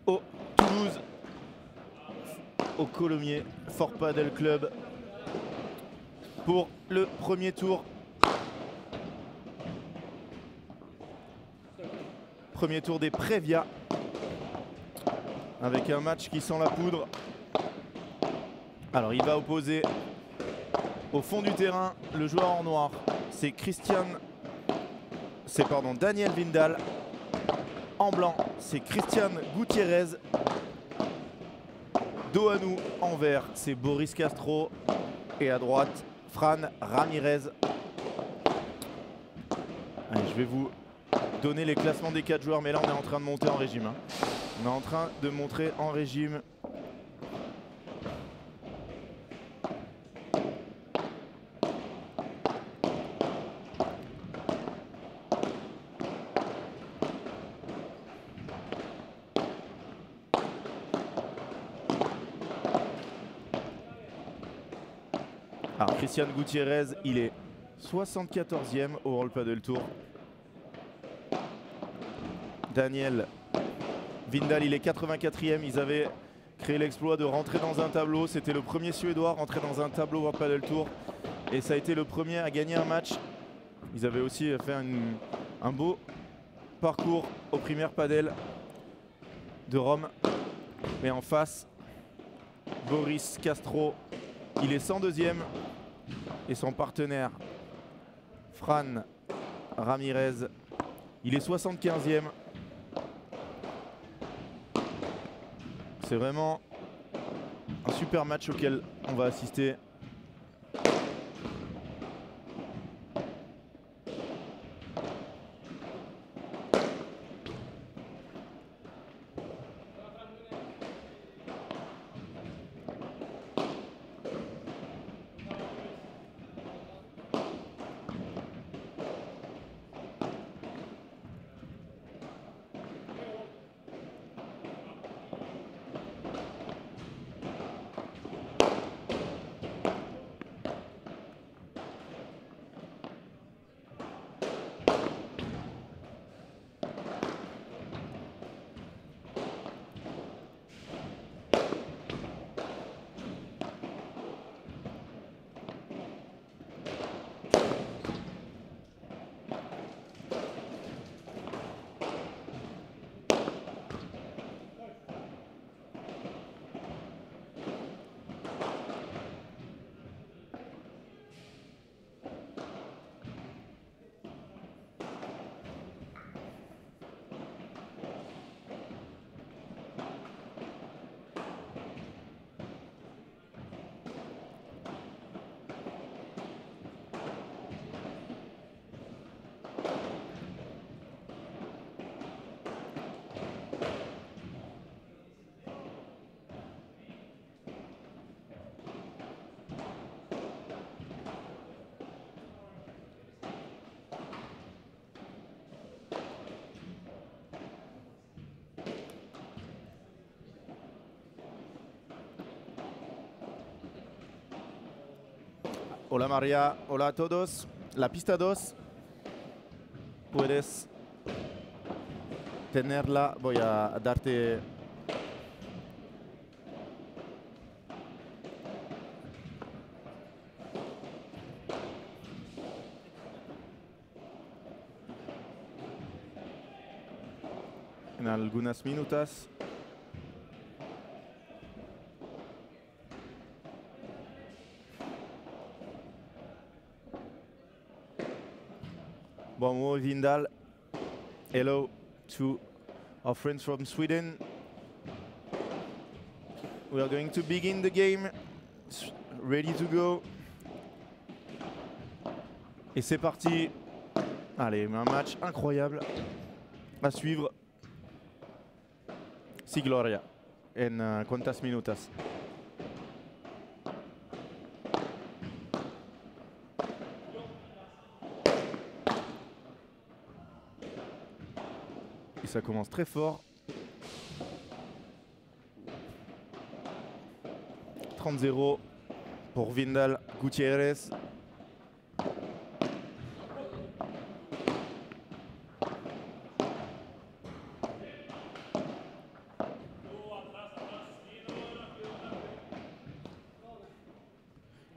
au Toulouse, au Colomiers Fort Padel Club pour le premier tour. Premier tour des Prévia avec un match qui sent la poudre. Alors il va opposer au fond du terrain le joueur en noir. C'est Daniel Vindal. En blanc, c'est Christian Gutiérrez. Dos à nous, en vert, c'est Boris Castro. Et à droite, Fran Ramirez. Allez, je vais vous donner les classements des 4 joueurs, mais là on est en train de monter en régime. On est en train de montrer en régime. Alors Christian Gutiérrez, il est 74e au World Padel Tour. Daniel Vindal, il est 84e. Ils avaient créé l'exploit de rentrer dans un tableau. C'était le premier Suédois à rentrer dans un tableau World Padel Tour. Et ça a été le premier à gagner un match. Ils avaient aussi fait un beau parcours au Primaire Padel de Rome. Mais en face, Boris Castro, il est 102e. Et son partenaire, Fran Ramirez, il est 75e. C'est vraiment un super match auquel on va assister. Hola María, hola a todos. La pista 2. Puedes tenerla. Voy a darte en algunas minutas. Bonjour Vindal. Hello to our friends from Sweden. We are going to begin the game. Ready to go. Et c'est parti. Allez, un match incroyable à suivre. Si Gloria. En cuantas minutas. Et ça commence très fort. 30-0 pour Vindal Gutiérrez.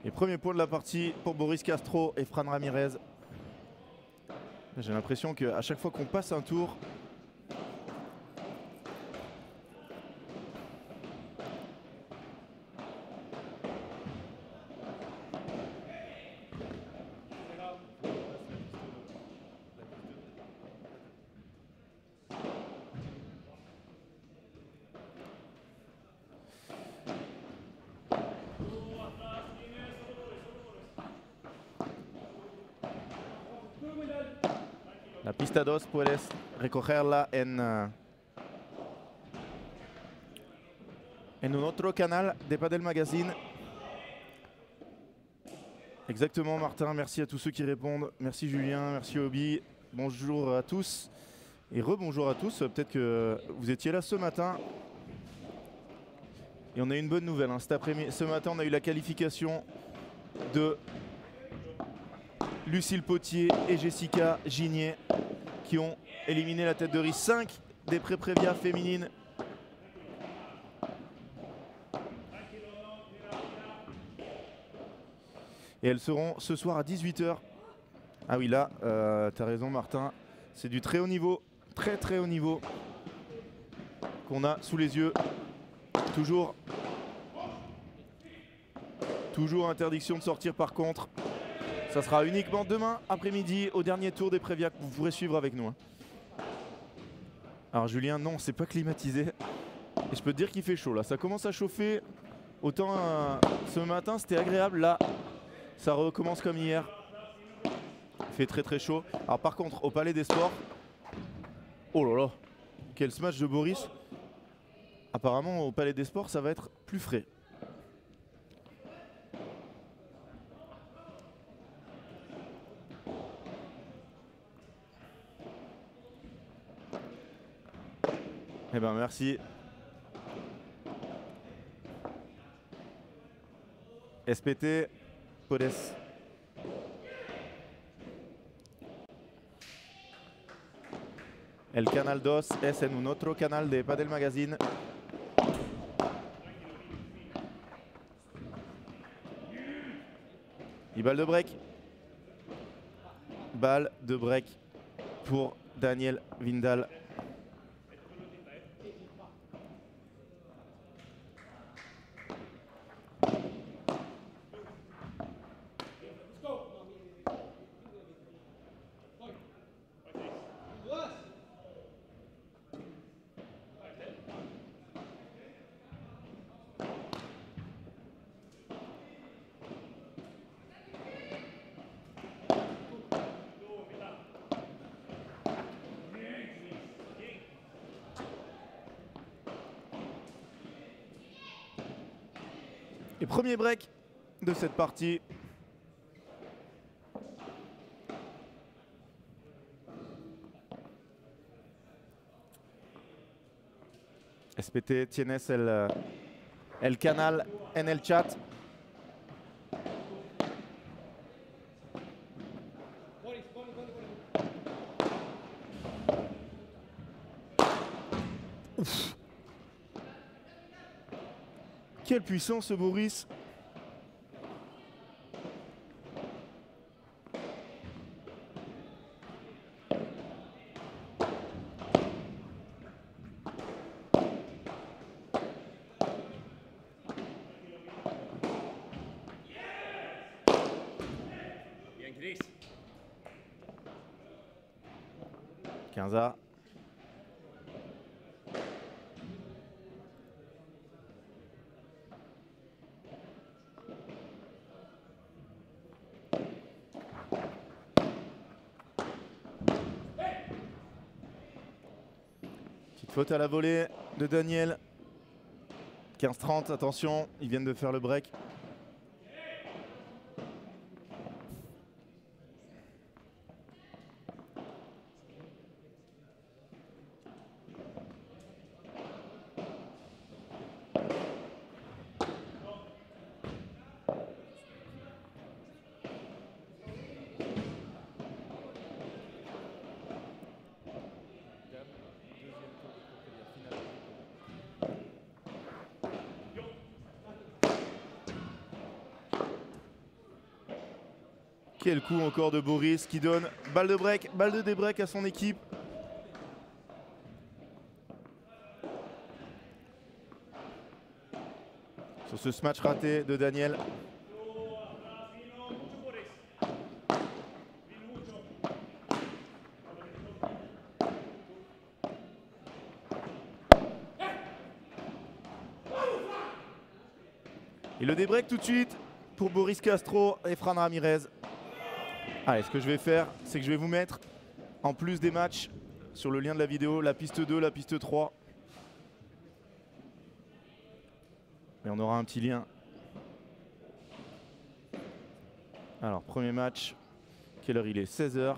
Les premiers points de la partie pour Boris Castro et Fran Ramirez. J'ai l'impression qu'à chaque fois qu'on passe un tour, la pista 2 puedes recogerla en un otro canal de Padel Magazine. Exactement Martin, merci à tous ceux qui répondent. Merci Julien, merci Obi. Bonjour à tous et rebonjour à tous. Peut-être que vous étiez là ce matin. Et on a une bonne nouvelle. Cet après-midi, ce matin, on a eu la qualification de Lucille Potier et Jessica Gigné qui ont éliminé la tête de Riz. 5 des pré-prévia féminines. Et elles seront ce soir à 18 h. Ah oui, là, t'as raison Martin. C'est du très haut niveau, très très haut niveau qu'on a sous les yeux. Toujours interdiction de sortir par contre. Ça sera uniquement demain après-midi au dernier tour des prévias que vous pourrez suivre avec nous. Alors Julien, non, c'est pas climatisé. Et je peux te dire qu'il fait chaud là. Ça commence à chauffer. Autant ce matin c'était agréable. Là, ça recommence comme hier. Il fait très très chaud. Alors par contre, au Palais des Sports, oh là là, quel smash de Boris. Apparemment au Palais des Sports, ça va être plus frais. Eh ben merci. SPT, Podes. El canal 2 es en un otro canal de Padel Magazine. Et balle de break. Balle de break pour Daniel Vindal. Et premier break de cette partie. SPT, tienes el canal en el chat. Ouf. Quelle puissance ce Boris. Bien Chris. 15A. Faute à la volée de Daniel. 15-30, attention, ils viennent de faire le break. Quel coup encore de Boris qui donne balle de débreak à son équipe. Sur ce smash raté de Daniel. Et le débreak tout de suite pour Boris Castro et Fran Ramirez. Allez, ce que je vais faire, c'est que je vais vous mettre, en plus des matchs, sur le lien de la vidéo, la piste 2, la piste 3. Et on aura un petit lien. Alors, premier match. Quelle heure il est? 16 h.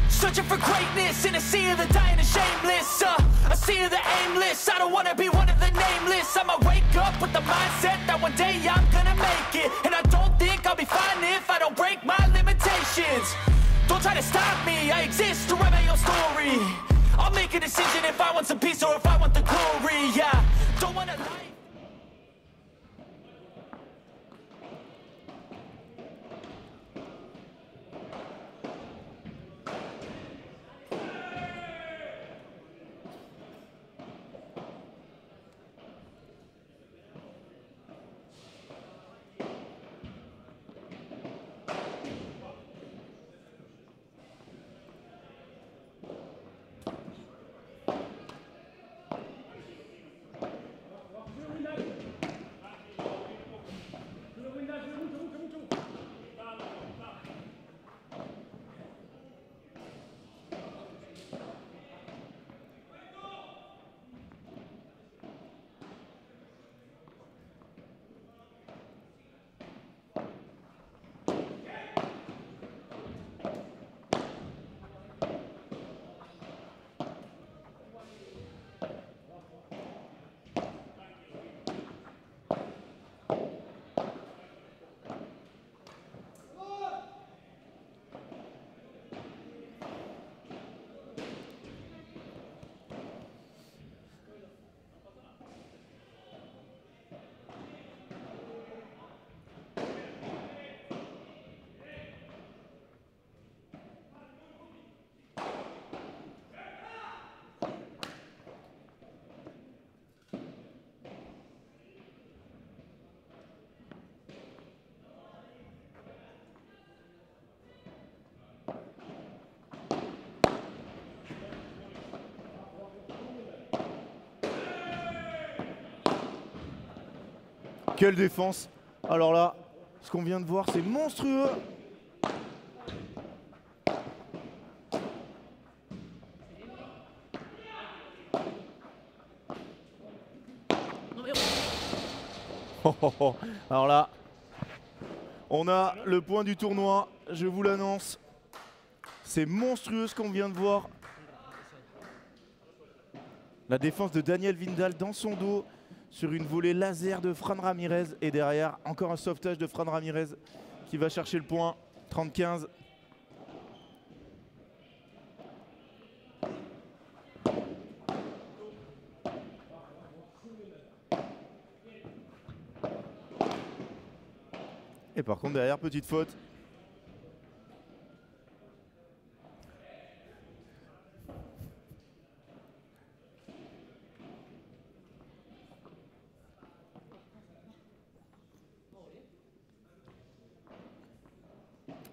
Searching for greatness in a sea of the dying and shameless, a sea of the aimless. I don't wanna be one of the nameless. I'ma wake up with the mindset that one day I'm gonna make it. And I don't think I'll be fine if I don't break my limitations. Don't try to stop me, I exist to write my own story. I'll make a decision if I want some peace or if I want the glory. Yeah, don't wanna lie. Quelle défense! Alors là, ce qu'on vient de voir, c'est monstrueux! Alors là, on a le point du tournoi, je vous l'annonce. C'est monstrueux ce qu'on vient de voir. La défense de Daniel Vindal dans son dos sur une volée laser de Fran Ramirez. Et derrière, encore un sauvetage de Fran Ramirez qui va chercher le point. 30-15. Et par contre, derrière, petite faute.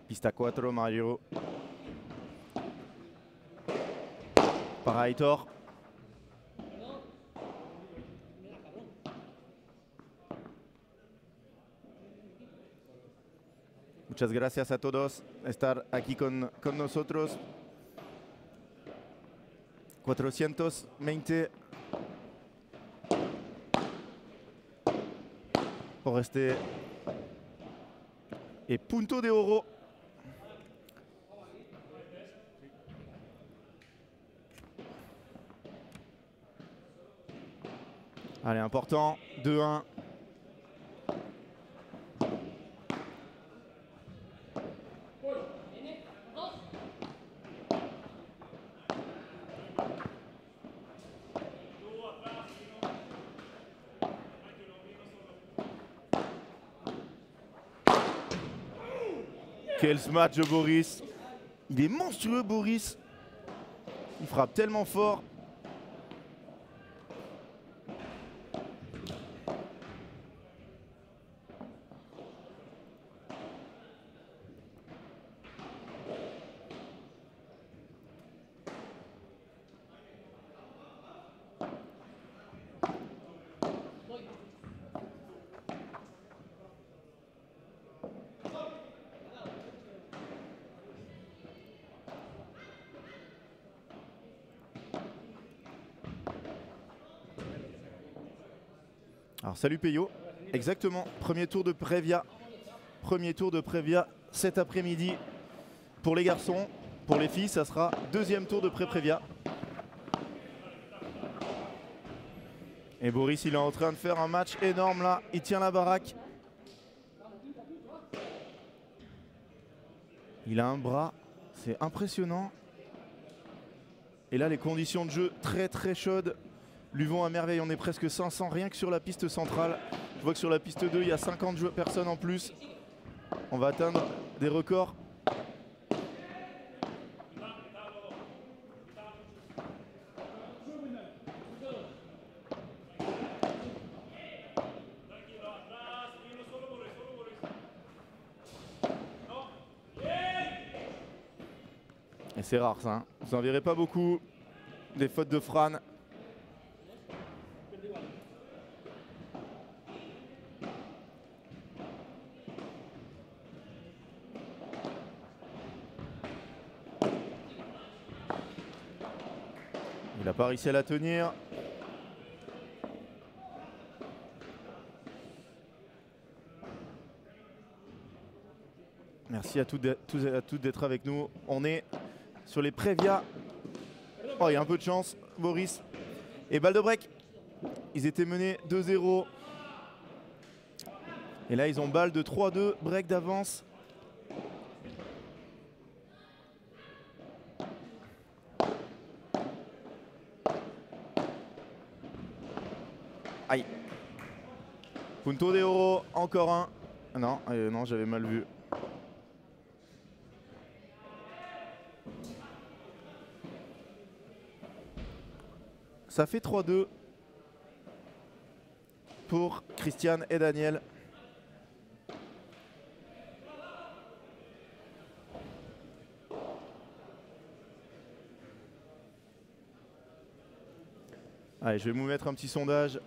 Pista 4, Mario. Para Aitor. Muchas gracias a todos por estar aquí con nosotros. 420 por este punto de oro. Allez, important. 2-1. Quel match de Boris. Il est monstrueux, Boris. Il frappe tellement fort. Alors salut Peyo, exactement, premier tour de Prévia. Premier tour de Prévia cet après-midi pour les garçons. Pour les filles, ça sera deuxième tour de pré-Prévia. Et Boris, il est en train de faire un match énorme là, il tient la baraque. Il a un bras, c'est impressionnant. Et là, les conditions de jeu très très chaudes lui vont à merveille. On est presque 500 rien que sur la piste centrale. Je vois que sur la piste 2, il y a 50 personnes en plus. On va atteindre des records. Et c'est rare ça, hein. Vous n'en verrez pas beaucoup. Des fautes de Fran. Il n'a pas réussi à la tenir. Merci à tous et à toutes d'être avec nous. On est sur les Prévia. Oh, il y a un peu de chance, Boris. Et balle de break. Ils étaient menés 2-0. Et là, ils ont balle de 3-2, break d'avance. Aïe. Punto de oro, encore un. Non, non, j'avais mal vu. Ça fait 3-2 pour Christiane et Daniel. Allez, je vais vous mettre un petit sondage.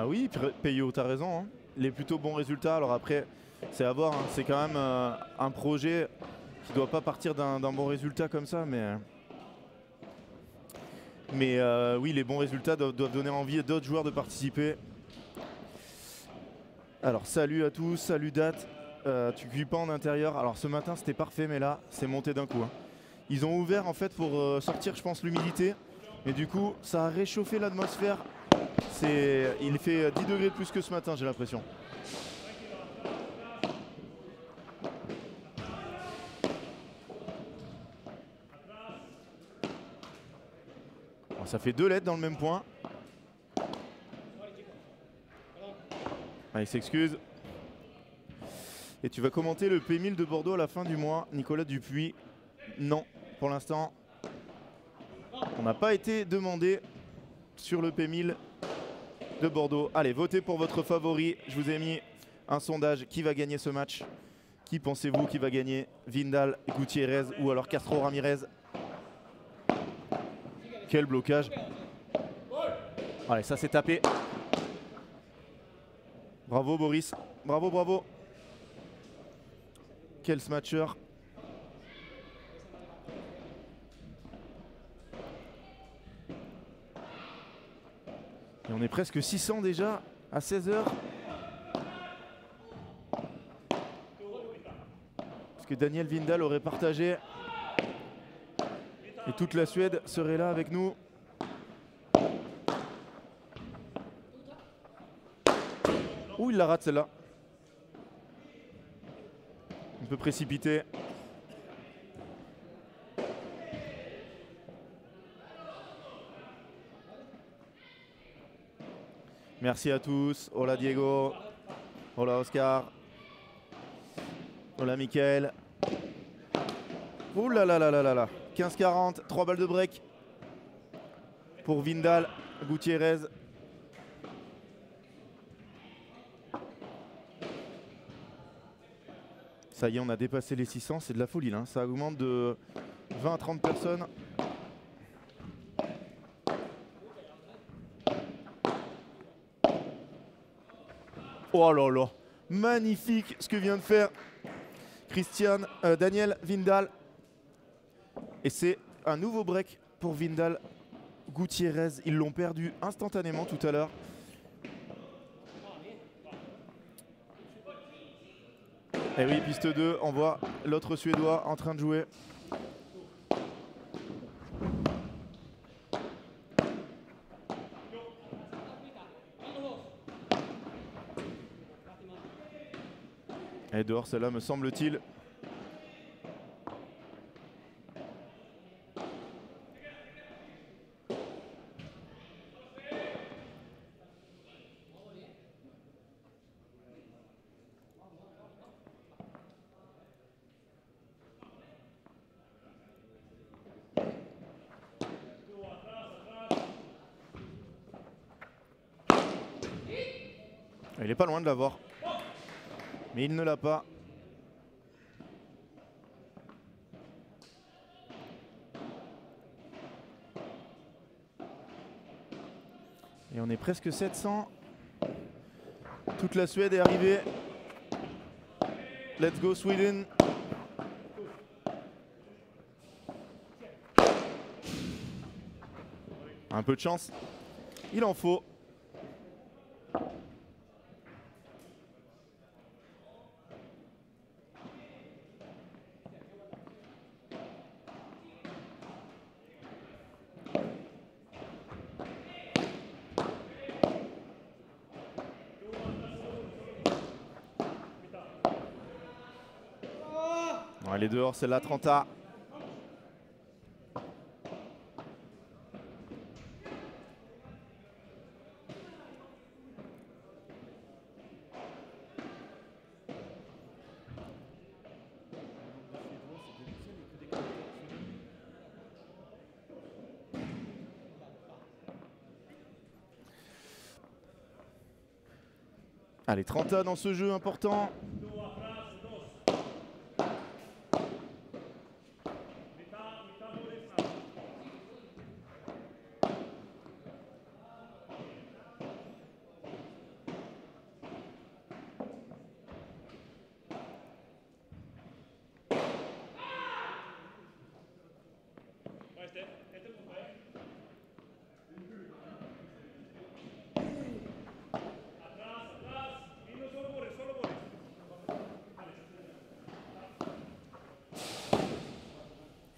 Oui, Peyo, t'as raison. Hein. Les plutôt bons résultats. Alors après, c'est à voir. Hein. C'est quand même un projet qui ne doit pas partir d'un bon résultat comme ça. Mais oui, les bons résultats doivent donner envie à d'autres joueurs de participer. Alors salut à tous, salut Date. Tu cuis pas en intérieur. Alors ce matin c'était parfait, mais là c'est monté d'un coup. Hein. Ils ont ouvert en fait pour sortir, je pense, l'humidité. Mais du coup, ça a réchauffé l'atmosphère. Il fait 10 degrés de plus que ce matin, j'ai l'impression. Bon, ça fait 2 lettres dans le même point. Ah, il s'excuse. Et tu vas commenter le P1000 de Bordeaux à la fin du mois, Nicolas Dupuis. Non, pour l'instant, on n'a pas été demandé sur le P1000 de Bordeaux. Allez, votez pour votre favori. Je vous ai mis un sondage. Qui va gagner ce match? Qui pensez-vous qui va gagner? Vindal, Gutiérrez ou alors Castro Ramirez? Quel blocage. Allez, ça c'est tapé. Bravo Boris. Bravo, bravo. Quel smatcher. Et on est presque 600 déjà à 16h. Parce que Daniel Vindal aurait partagé. Et toute la Suède serait là avec nous. Ouh, il la rate celle-là. Un peu précipité. Merci à tous. Hola Diego. Hola Oscar. Hola Mickaël. Ouh là là là là là là. 15-40, 3 balles de break pour Vindal, Gutiérrez. Ça y est, on a dépassé les 600, c'est de la folie là. Ça augmente de 20 à 30 personnes. Oh là là, magnifique ce que vient de faire Daniel Vindal. Et c'est un nouveau break pour Vindal, Gutiérrez. Ils l'ont perdu instantanément tout à l'heure. Et oui, piste 2, on voit l'autre Suédois en train de jouer. Et dehors, celle-là, me semble-t-il. Il n'est pas loin de l'avoir. Mais il ne l'a pas. Et on est presque 700. Toute la Suède est arrivée. Let's go Sweden. Un peu de chance. Il en faut. Elle est dehors, celle-là, 30A. Allez, 30A dans ce jeu important.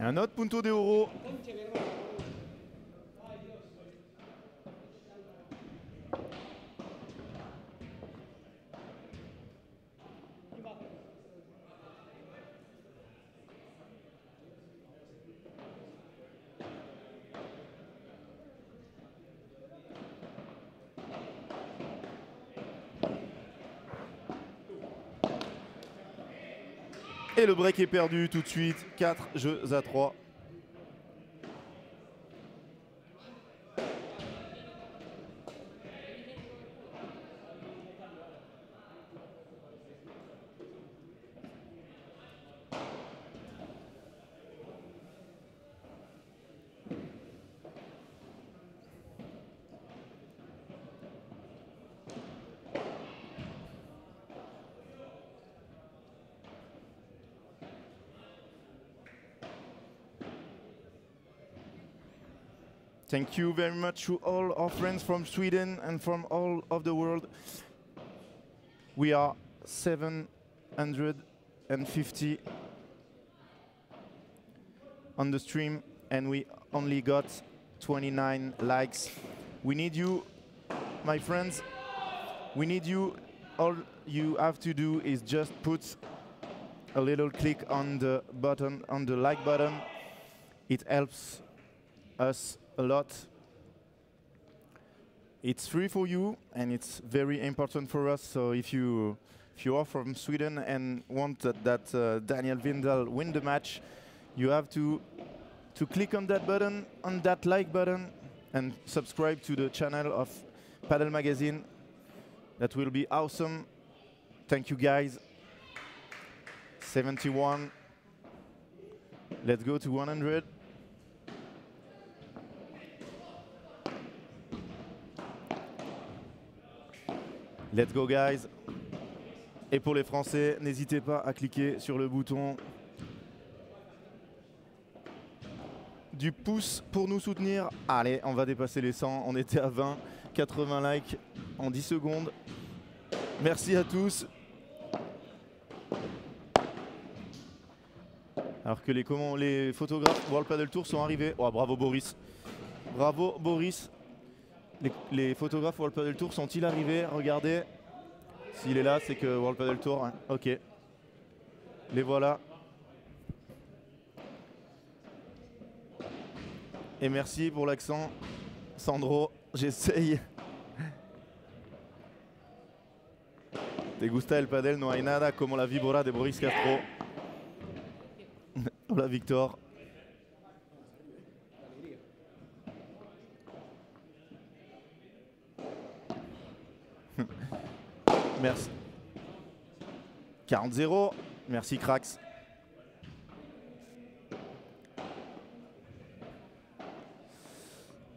Un autre punto de oro. Et le break est perdu tout de suite. 4 jeux à 3. Thank you very much to all our friends from Sweden and from all of the world. We are 750 on the stream and we only got 29 likes. We need you, my friends. We need you. All you have to do is just put a little click on the button, on the like button. It helps us a lot. It's free for you and it's very important for us. So if you are from Sweden and want that Daniel Windal win the match, you have to click on that button, on that like button, and subscribe to the channel of Padel Magazine. That will be awesome. Thank you guys. 71. Let's go to 100. Let's go guys. Et pour les Français, n'hésitez pas à cliquer sur le bouton du pouce pour nous soutenir. Allez, on va dépasser les 100. On était à 20, 80 likes en 10 secondes. Merci à tous. Alors que les photographes World Padel Tour sont arrivés. Oh, bravo Boris. Bravo Boris. Les photographes World Padel Tour sont-ils arrivés? Regardez. S'il est là, c'est que World Padel Tour. Hein. Ok. Les voilà. Et merci pour l'accent. Sandro, j'essaye. Te gusta el padel, no hay nada como la víbora de Boris Castro. Hola Victor. Merci. 40-0. Merci Crax.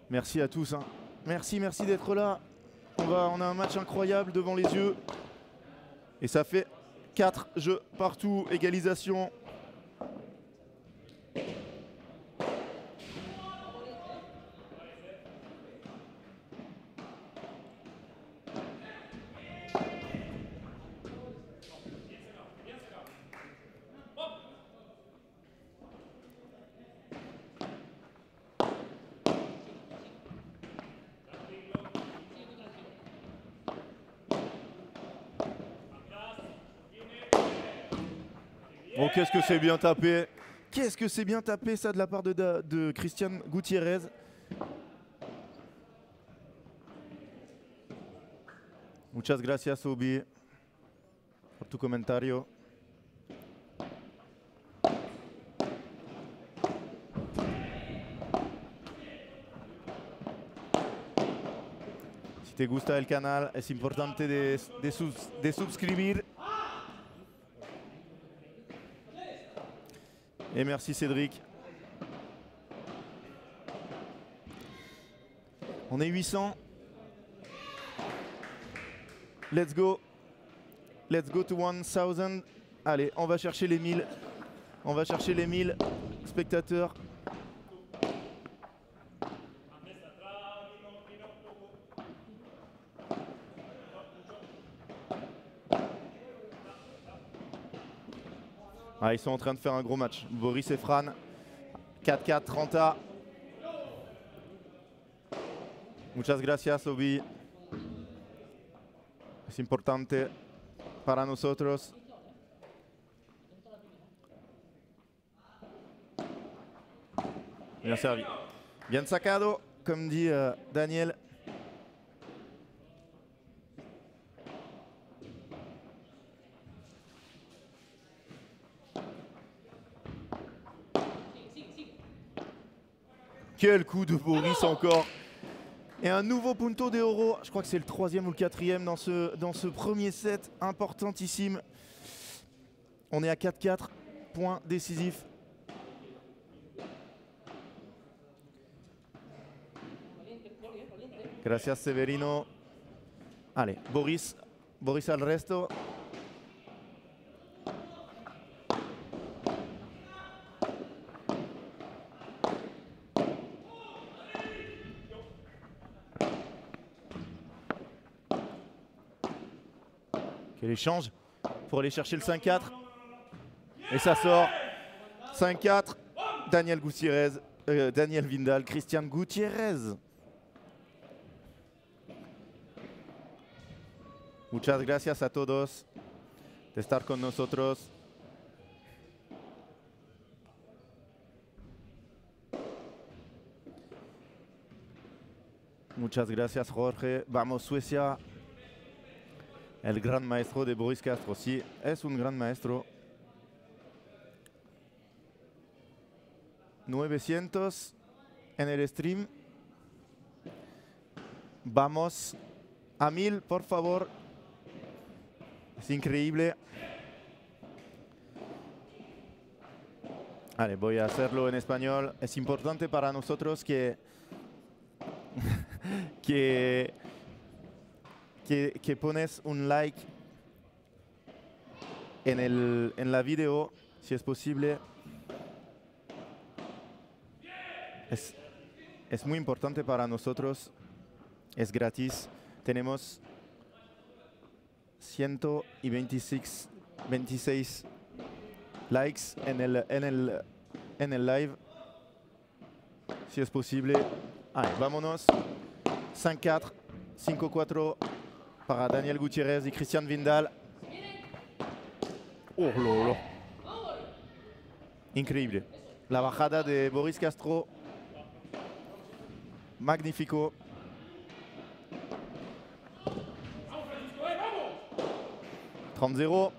Merci à tous. Hein. Merci d'être là. On a un match incroyable devant les yeux. Et ça fait 4 jeux partout. Égalisation. Oh, qu'est-ce que c'est bien tapé. Qu'est-ce que c'est bien tapé ça de la part de Christian Gutiérrez. Muchas gracias, Obi, por tu comentario. Si te gusta el canal, es importante de suscribir. Et merci Cédric. On est 800. Let's go. Let's go to 1000. Allez, on va chercher les 1000. On va chercher les 1000 spectateurs. Ah, ils sont en train de faire un gros match. Boris et Fran. 4-4, 30A. Muchas gracias, Obi. Es importante para nosotros. Bien servi. Bien sacado, comme dit Daniel. Quel coup de Boris encore. Et un nouveau punto de oro. Je crois que c'est le 3e ou le 4e dans ce premier set. Importantissime. On est à 4-4. Point décisif. Gracias Severino. Allez, Boris al resto. Quel échange pour aller chercher le 5-4. Et ça sort. 5-4. Daniel Gutiérrez. Daniel Vindal. Cristian Gutiérrez. Muchas gracias a todos de estar con nosotros. Muchas gracias, Jorge. Vamos, Suecia. El gran maestro de Boris Castro. Sí, es un gran maestro. 900 en el stream. Vamos a 1000, por favor. Es increíble. Vale, voy a hacerlo en español. Es importante para nosotros que pones un like en la video, si es posible. Es muy importante para nosotros. Es gratis. Tenemos 126 likes en el live. Si es posible. Allez, vámonos. 5-4, 5-4 para Daniel Gutiérrez y Cristian Vindal. Oh, lolo. Increíble. La bajada de Boris Castro. Magnífico. « 30-0.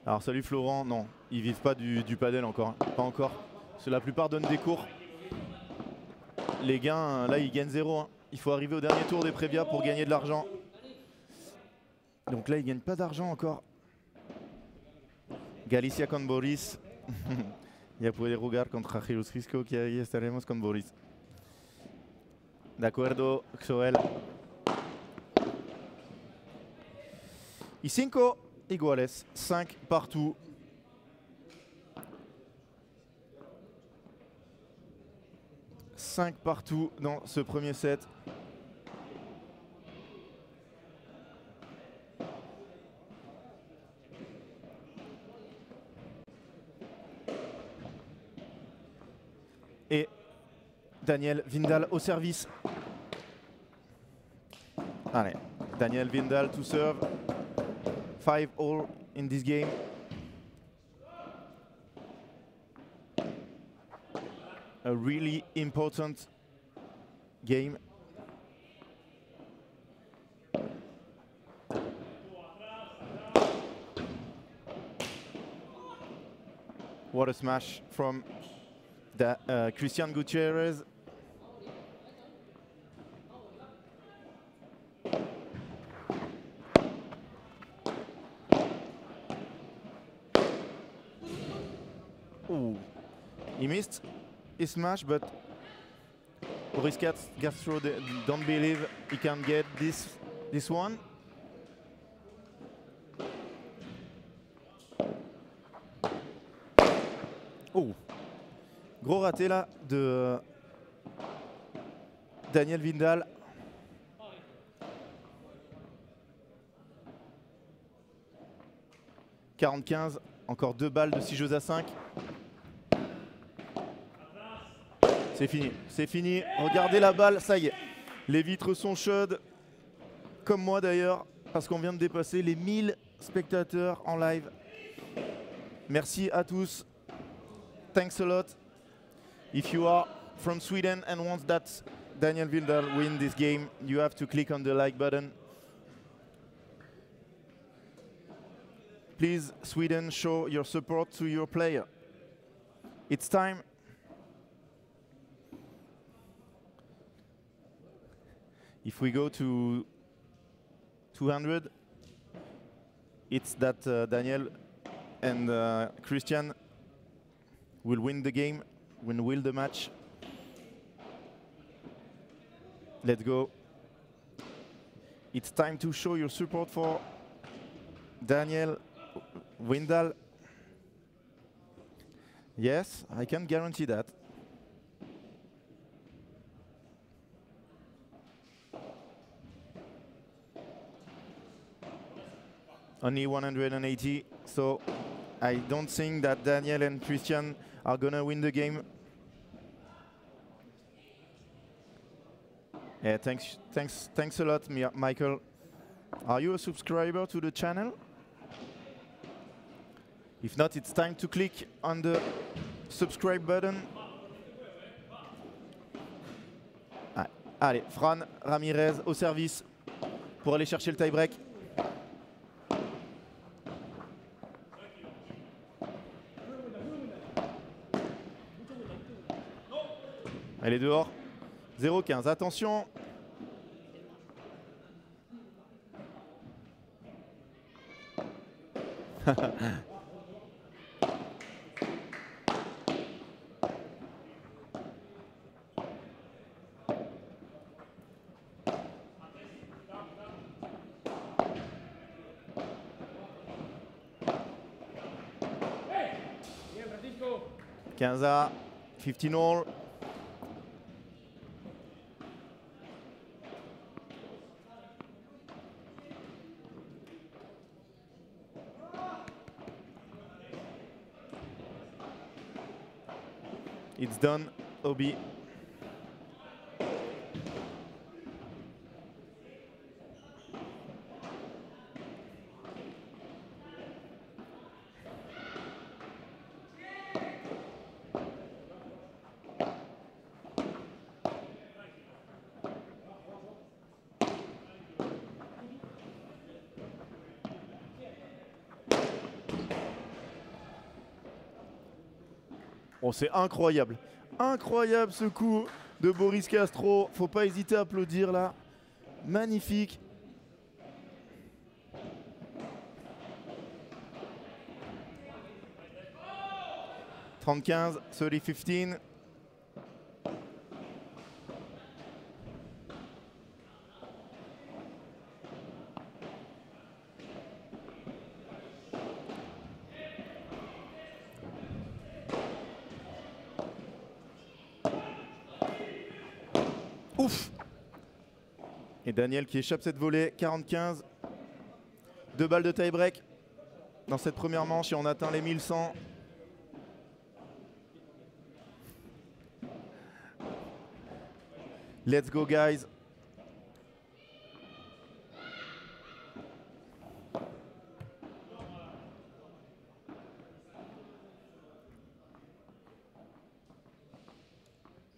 Alors salut Florent, non, ils vivent pas du padel encore, hein. Pas encore. Parce que la plupart donnent des cours. Les gains, là ils gagnent 0. Hein. Il faut arriver au dernier tour des Prévia pour gagner de l'argent. Donc là ils gagnent pas d'argent encore. Galicia con Boris. Ya puede jugar contra Jesús Risco, que ahí estaremos con Boris. De acuerdo, Xoel. Y 5 iguales, 5 partout. Cinq partout dans ce premier set. Et Daniel Vindal au service. Allez, Daniel Vindal to serve. 5-all in this game. A really important game. What a smash from Cristian Gutiérrez. Ooh. He missed his smash, but Boris Castro don't believe he can get this one. Oh, gros raté là de Daniel Vindal. « 40-15, encore 2 balles de 6 jeux à 5. C'est fini, c'est fini. Regardez la balle, ça y est. Les vitres sont chaudes, comme moi d'ailleurs, parce qu'on vient de dépasser les 1000 spectateurs en live. Merci à tous. Thanks a lot. If you are from Sweden and want that Daniel Vindal win this game, you have to click on the like button. Please, Sweden, show your support to your player. It's time. If we go to 200, it's that Daniel and Cristian will win the game, will win the match. Let's go. It's time to show your support for Daniel Vindal. Yes, I can guarantee that. Only 180, so I don't think that Daniel and Christian are gonna win the game. Yeah, thanks a lot, Michael. Are you a subscriber to the channel? If not, it's time to click on the subscribe button. Allez, Fran Ramirez au service pour aller chercher le tie-break. Elle est dehors. 0-15. Attention. Quinze 15 all. It's done, Obi. Oh, c'est incroyable. Incroyable ce coup de Boris Castro. Faut pas hésiter à applaudir là. Magnifique. « 30-15, 30-15. Ouf! Et Daniel qui échappe cette volée, 40-15. 2 balles de tie-break dans cette première manche et on atteint les 1100. Let's go, guys.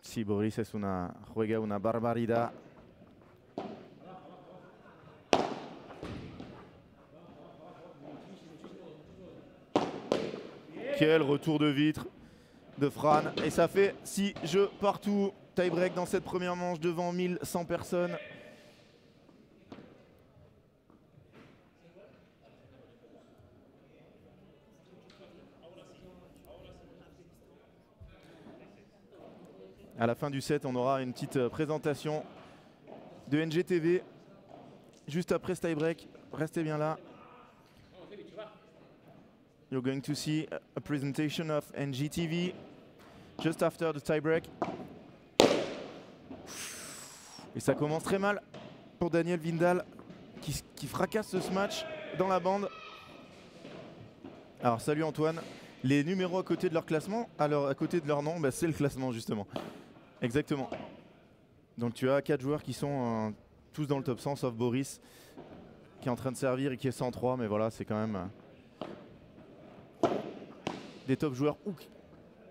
Sí, Boris juega una barbaridad. Quel retour de vitre de Fran. Et ça fait 6 jeux partout. Tie-break dans cette première manche devant 1100 personnes. À la fin du set, on aura une petite présentation de NGTV. Juste après ce tie-break, restez bien là. You're going to see a presentation of NGTV just after the tie-break. Et ça commence très mal pour Daniel Windal qui fracasse ce match dans la bande. Alors salut Antoine. Les numéros à côté de leur classement, alors à côté de leur nom, bah, c'est le classement justement. Exactement. Donc tu as 4 joueurs qui sont tous dans le top 100 sauf Boris qui est en train de servir et qui est 103, mais voilà, c'est quand même des top joueurs. Ouh.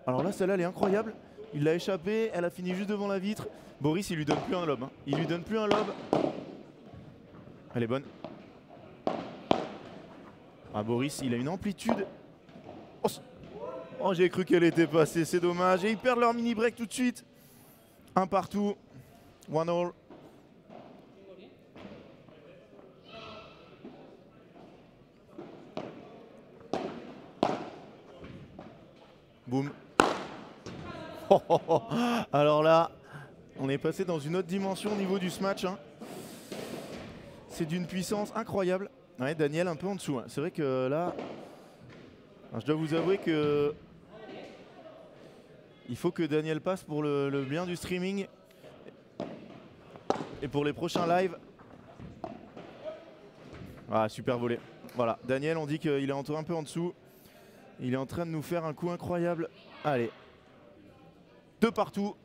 Alors là, celle-là, elle est incroyable. Il l'a échappé, elle a fini juste devant la vitre. Boris, il lui donne plus un lob. Hein. Il lui donne plus un lob. Elle est bonne. Ah, Boris, il a une amplitude. Oh, j'ai cru qu'elle était passée, c'est dommage. Et ils perdent leur mini-break tout de suite. Un partout. 1-all. Boum. Oh, oh, oh. Alors là, on est passé dans une autre dimension au niveau du match. Hein. C'est d'une puissance incroyable. Ouais, Daniel un peu en dessous. Hein. C'est vrai que là, je dois vous avouer que il faut que Daniel passe pour le bien du streaming et pour les prochains lives. Ah, super volé. Voilà, Daniel, on dit qu'il est un peu en dessous. Il est en train de nous faire un coup incroyable. Allez. 2 partout.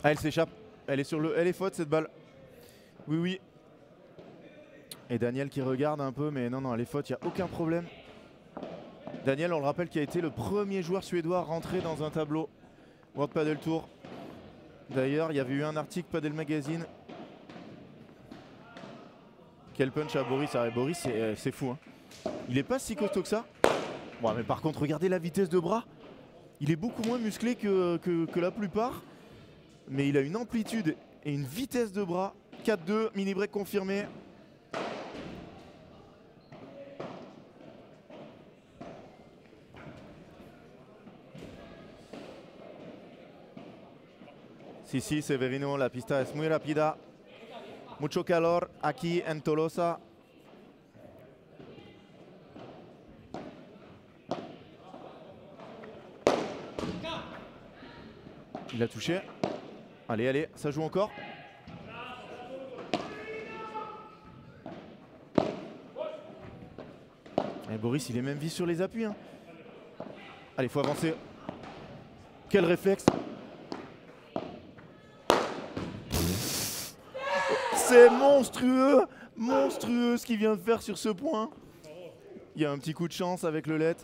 Ah, elle s'échappe. Elle est faute cette balle. Oui, oui. Et Daniel qui regarde un peu, mais non, elle est faute, il n'y a aucun problème. Daniel, on le rappelle, qui a été le premier joueur suédois rentré dans un tableau World Padel Tour. D'ailleurs, il y avait eu un article Padel Magazine. Quel punch à Boris. Ah, Boris, c'est fou. Hein. Il est pas si costaud que ça. Bon, mais par contre, regardez la vitesse de bras. Il est beaucoup moins musclé que la plupart. Mais il a une amplitude et une vitesse de bras. 4-2, mini break confirmé. Sí, Severino, la pista es muy rápida. Mucho calor aquí en Tolosa. Il a touché. Allez, ça joue encore. Et Boris, il est même vif sur les appuis. Hein. Allez, il faut avancer. Quel réflexe! C'est monstrueux! Monstrueux ce qu'il vient de faire sur ce point. Il y a un petit coup de chance avec le LED.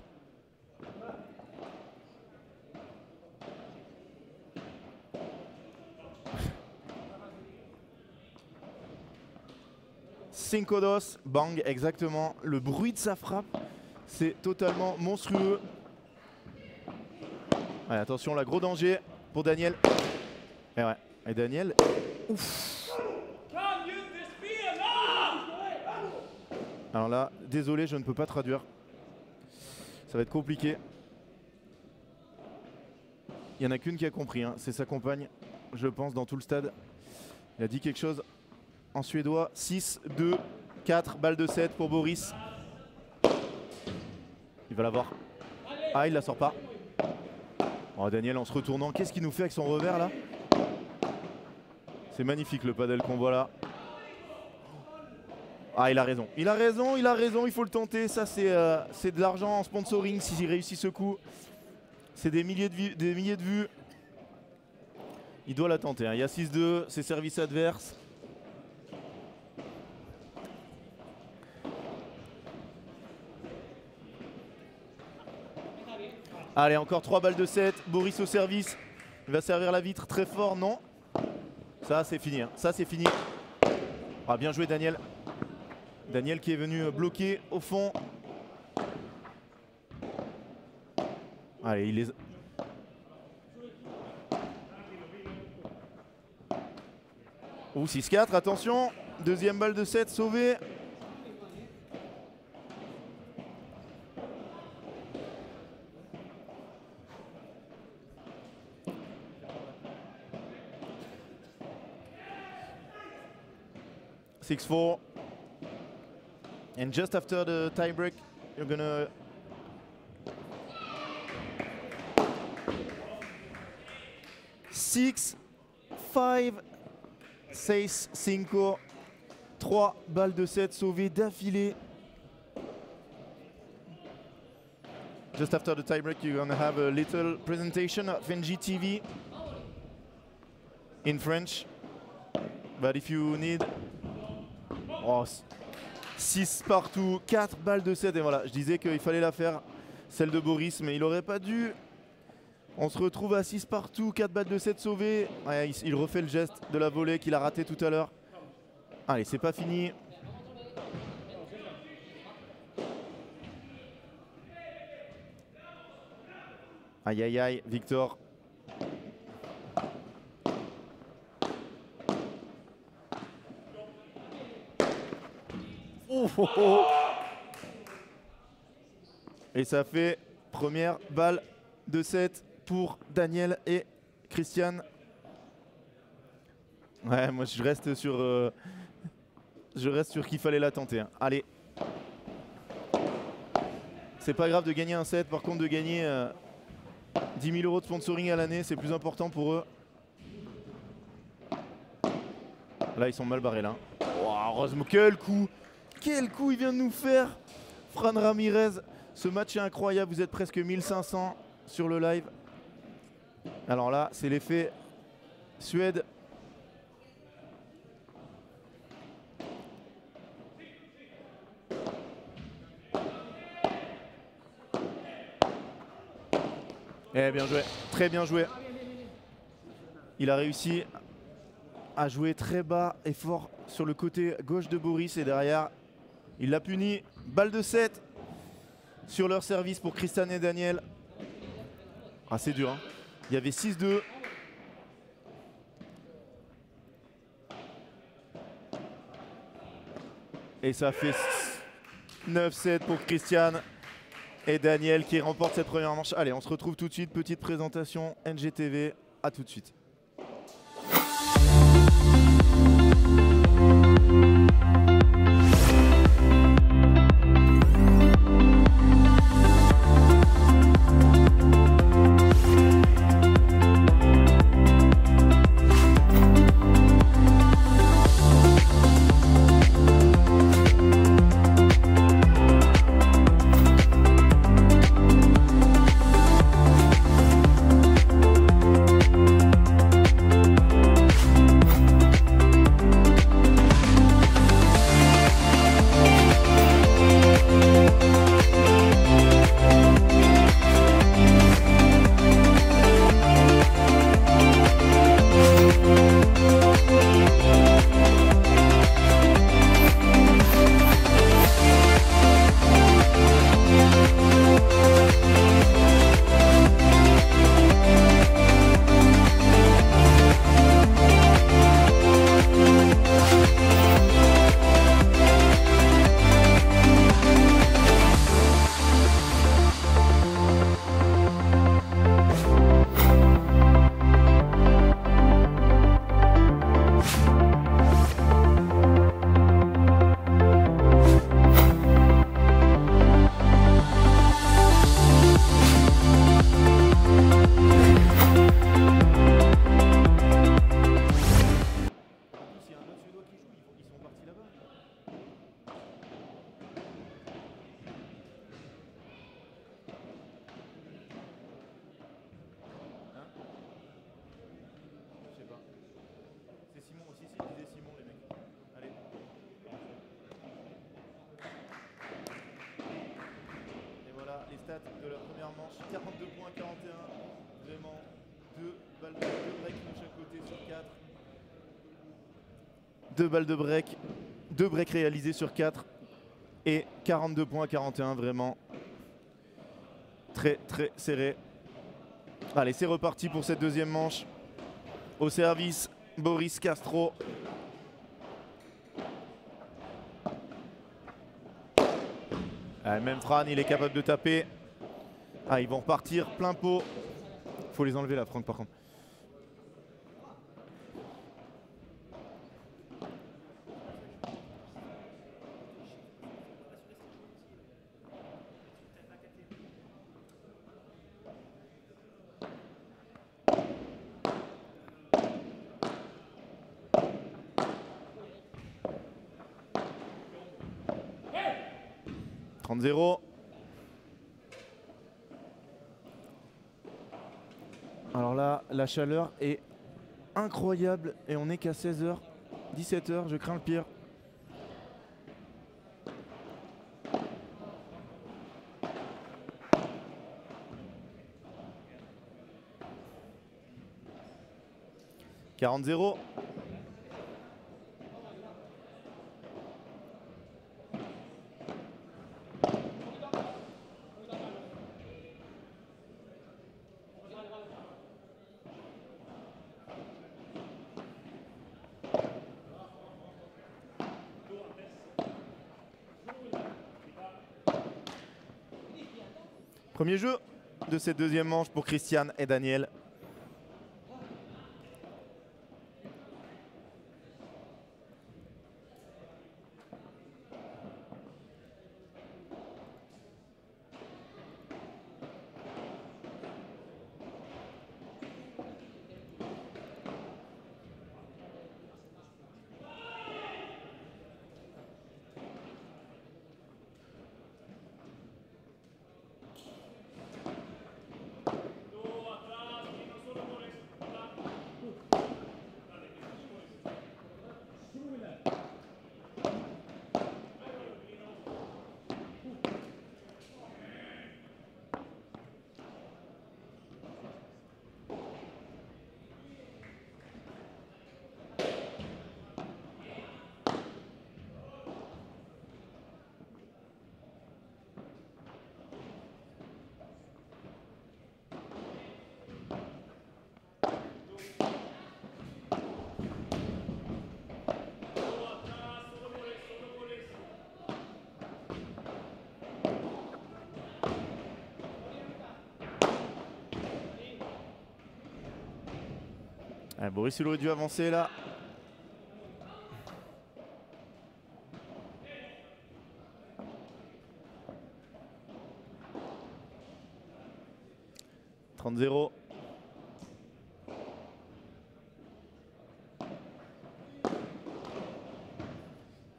Cinco dos, bang, exactement. Le bruit de sa frappe, c'est totalement monstrueux. Allez, attention, là, gros danger pour Daniel. Et ouais, et Daniel, ouf. Alors là, désolé, je ne peux pas traduire. Ça va être compliqué. Il n'y en a qu'une qui a compris, hein. C'est sa compagne, je pense, dans tout le stade. Il a dit quelque chose en suédois. 6, 2, 4, balle de 7 pour Boris. Il va l'avoir. Ah, il la sort pas. Oh, Daniel en se retournant, qu'est-ce qu'il nous fait avec son revers là? C'est magnifique le padel qu'on voit là. Ah, il a raison, il faut le tenter. Ça, c'est de l'argent en sponsoring s'il réussit ce coup. C'est des milliers de vues. Il doit la tenter. Hein. Il y a 6-2, c'est service adverse. Allez, encore 3 balles de 7. Boris au service. Il va servir la vitre très fort, non? Ça, c'est fini. Hein. Ça, c'est fini. Ah, bien joué, Daniel. Daniel qui est venu bloquer au fond. Allez, il les... Ouh, 6-4, attention. Deuxième balle de 7, sauvée. (6-4). And just after the tie break, you're gonna... Six, 5, 6, 5. 3 balles de 7 sauvées d'affilée. Just after the tie break, you're gonna have a little presentation of NGTV in French. But if you need... Oh, 6 partout, 4 balles de 7 et voilà, je disais qu'il fallait la faire, celle de Boris, mais il aurait pas dû. On se retrouve à 6 partout, 4 balles de 7 sauvées. Ouais, il refait le geste de la volée qu'il a raté tout à l'heure. Allez, c'est pas fini. Aïe aïe aïe, Victor. Et ça fait première balle de 7 pour Daniel et Christian. Ouais, moi je reste sur qu'il fallait la tenter. Hein. Allez. C'est pas grave de gagner un set, par contre de gagner 10 000 € de sponsoring à l'année, c'est plus important pour eux. Là, ils sont mal barrés là. Wow, heureusement, quel coup! Quel coup il vient de nous faire! Fran Ramirez, ce match est incroyable. Vous êtes presque 1500 sur le live. Alors là, c'est l'effet Suède. Eh, bien joué, très bien joué. Il a réussi à jouer très bas et fort sur le côté gauche de Boris et derrière, il l'a puni. Balle de 7 sur leur service pour Christian et Daniel. Ah, c'est dur, hein. Il y avait 6-2. Et ça fait 9-7 pour Christian et Daniel qui remportent cette première manche. Allez, on se retrouve tout de suite. Petite présentation NGTV. À tout de suite. Stats de la première manche, 42 points, 41. Vraiment, 2 balles de break de chaque côté sur 4. 2 balles de break, 2 breaks réalisés sur 4. Et 42 points, 41. Vraiment très très serré. Allez, c'est reparti pour cette deuxième manche. Au service, Boris Castro. Ah, même Fran, il est capable de taper. Ah, ils vont repartir plein pot. Faut les enlever là, Franck, par contre. « 30-0 ». Alors là, la chaleur est incroyable et on n'est qu'à 16h, 17h, je crains le pire. « 40-0 ». Premier jeu de cette deuxième manche pour Christian et Daniel. Ouais, Boris, il aurait dû avancer là. « 30-0.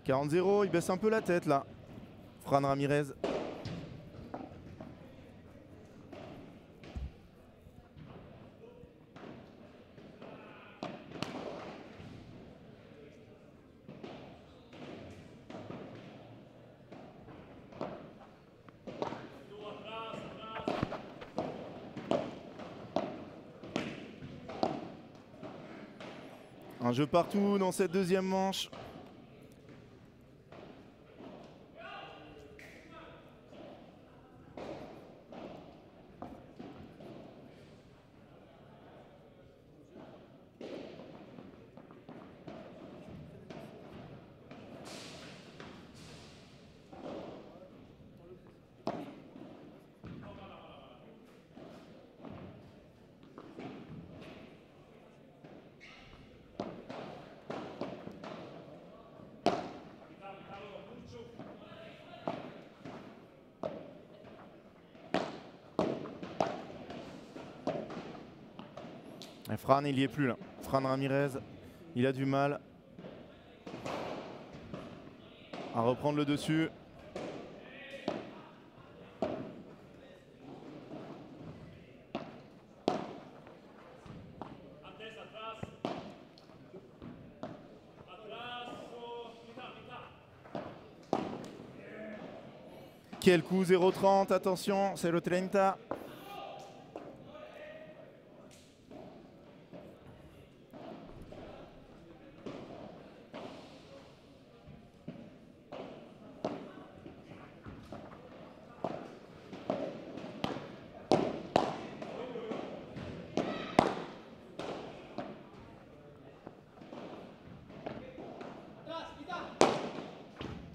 « 40-0, il baisse un peu la tête là. Fran Ramirez. Un jeu partout dans cette deuxième manche. Et Fran, il n'y est plus là. Fran Ramirez, il a du mal à reprendre le dessus. Quel coup, 0,30, attention, c'est le 30.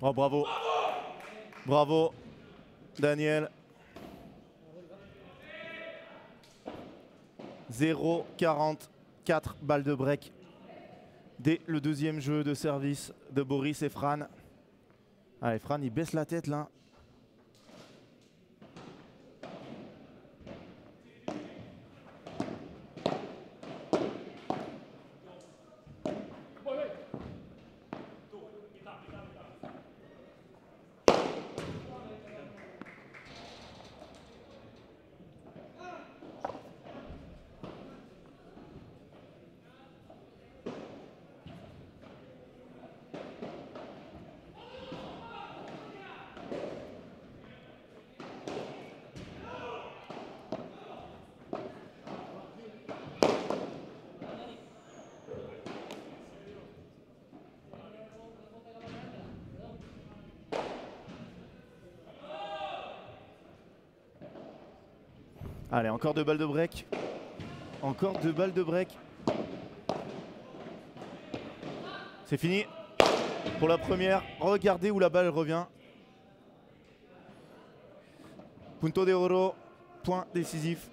Oh, bravo. Bravo, Daniel. 0,44 balles de break dès le deuxième jeu de service de Boris et Fran. Allez, Fran, il baisse la tête là. Allez, encore 2 balles de break. Encore 2 balles de break. C'est fini pour la première. Regardez où la balle revient. Punto de oro, point décisif.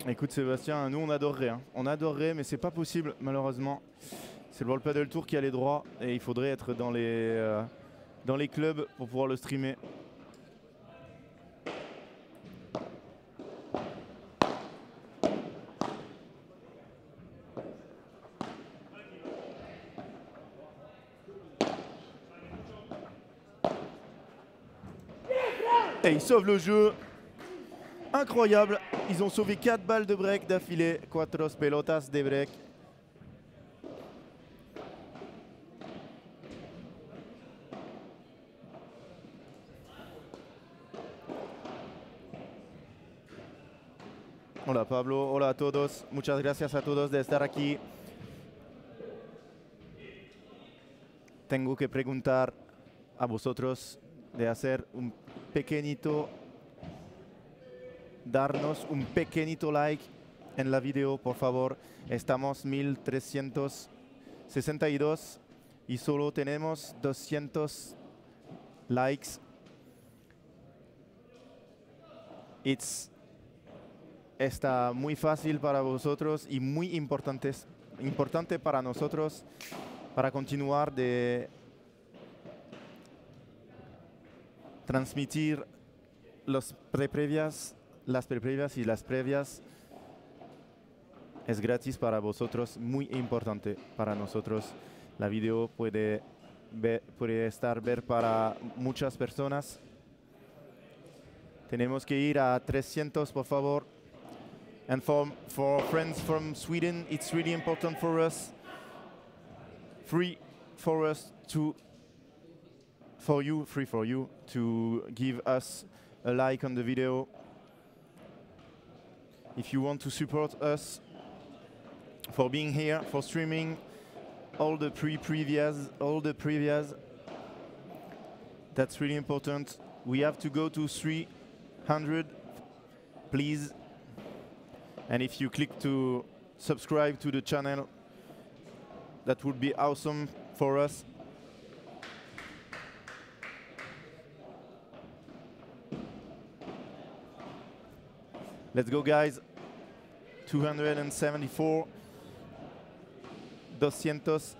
Écoute Sébastien, nous on adorerait. Hein. On adorerait, mais c'est pas possible malheureusement. C'est le World Padel Tour qui a les droits et il faudrait être dans les clubs pour pouvoir le streamer. Et ils sauvent le jeu. Incroyable. Ils ont sauvé 4 balles de break d'affilée. 4 pelotas de break. Hola Pablo, hola a todos. Muchas gracias a todos de estar aquí. Tengo que preguntar a vosotros de hacer un pequeñito, darnos un pequeñito like en la video, por favor. Estamos 1362 y solo tenemos 200 likes. It's está muy fácil para vosotros y muy importante para nosotros para continuar de transmitir las preprevias y las previas. Es gratis para vosotros, muy importante para nosotros. La video puede estar ver para muchas personas. Tenemos que ir a 300, por favor. And for friends from Sweden, it's really important for us, free for you to give us a like on the video. If you want to support us for being here, for streaming all the previous, that's really important. We have to go to 300, please. And if you click to subscribe to the channel, that would be awesome for us. Let's go, guys. 274, 280.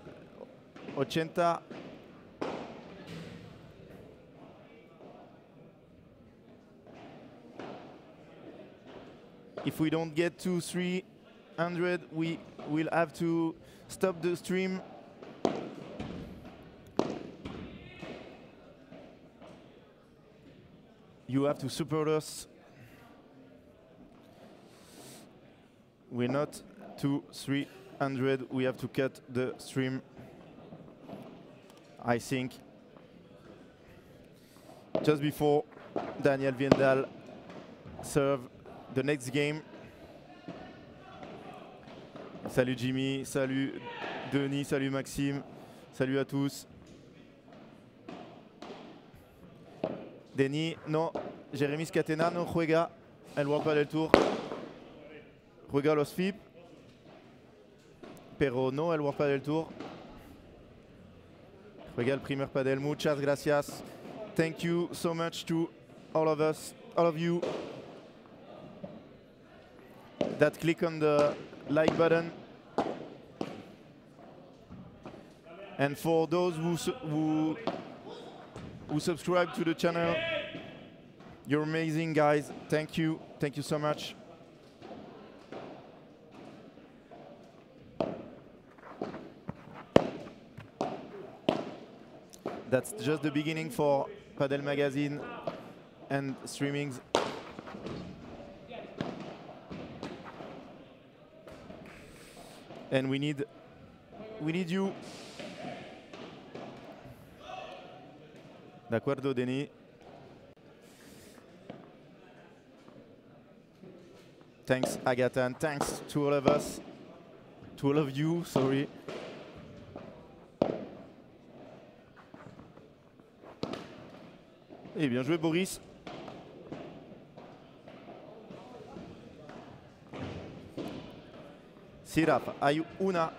If we don't get to 300, we will have to stop the stream. You have to support us. We're not to 300. We have to cut the stream. I think just before Daniel Viendal serve the next game. Salut Jimmy, salut Denis, salut Maxime, salut à tous. Denis, no, Jérémy Scatena no juega el World Padel Tour. Juega los FIP, pero no el World Padel Tour. Juega el primer padel. Muchas gracias. Thank you so much to all of us, all of you that click on the like button. And for those who subscribe to the channel, you're amazing, guys. Thank you so much. That's just the beginning for Padel Magazine and streamings. And we need you. D'accordo, Denis. Thanks, Agatha, and thanks to all of us, to all of you, sorry. Et bien joué, Boris. Sì, Rafa, hai una.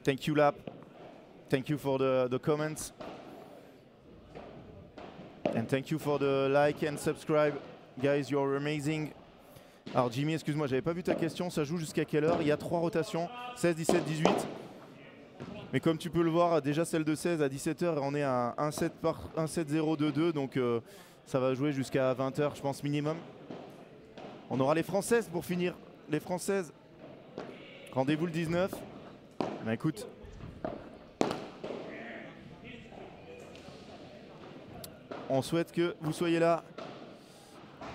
Thank you, Lap. Thank you for the comments. And thank you for the like and subscribe. Guys, you're amazing. Alors Jimmy, excuse-moi, j'avais pas vu ta question. Ça joue jusqu'à quelle heure? Il y a 3 rotations, 16, 17, 18. Mais comme tu peux le voir, déjà celle de 16 à 17h, on est à 1-7-0-2-2. Donc ça va jouer jusqu'à 20h, je pense, minimum. On aura les Françaises pour finir. Les Françaises. Rendez-vous le 19. Ben écoute. On souhaite que vous soyez là,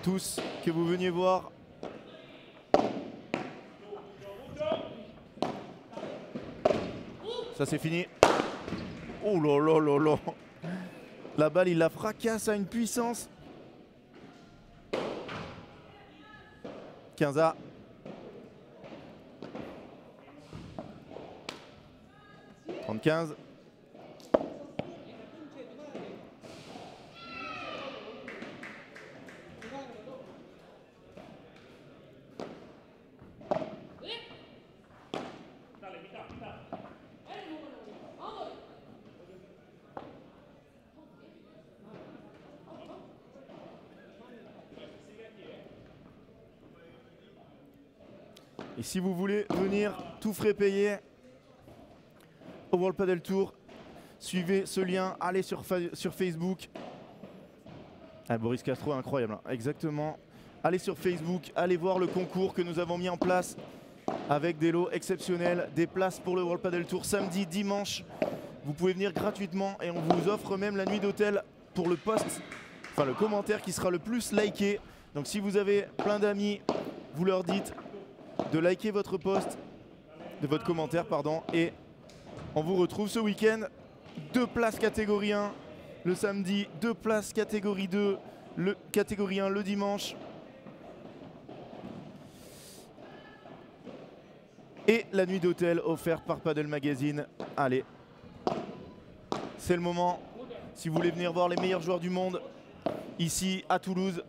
tous, que vous veniez voir. Ça c'est fini. Oh là là là là. La balle, il la fracasse à une puissance. 15A. « 35. Et si vous voulez venir tout frais payé au World Padel Tour, suivez ce lien, allez sur Facebook. Ah, Boris Castro, incroyable, hein. Exactement. Allez sur Facebook, allez voir le concours que nous avons mis en place avec des lots exceptionnels, des places pour le World Padel Tour samedi, dimanche. Vous pouvez venir gratuitement et on vous offre même la nuit d'hôtel pour le post, enfin le commentaire qui sera le plus liké. Donc si vous avez plein d'amis, vous leur dites de liker votre post, de votre commentaire, pardon, et on vous retrouve ce week-end. 2 places catégorie 1 le samedi, 2 places catégorie 2, catégorie 1 le dimanche. Et la nuit d'hôtel offerte par Padel Magazine. Allez, c'est le moment. Si vous voulez venir voir les meilleurs joueurs du monde, ici à Toulouse.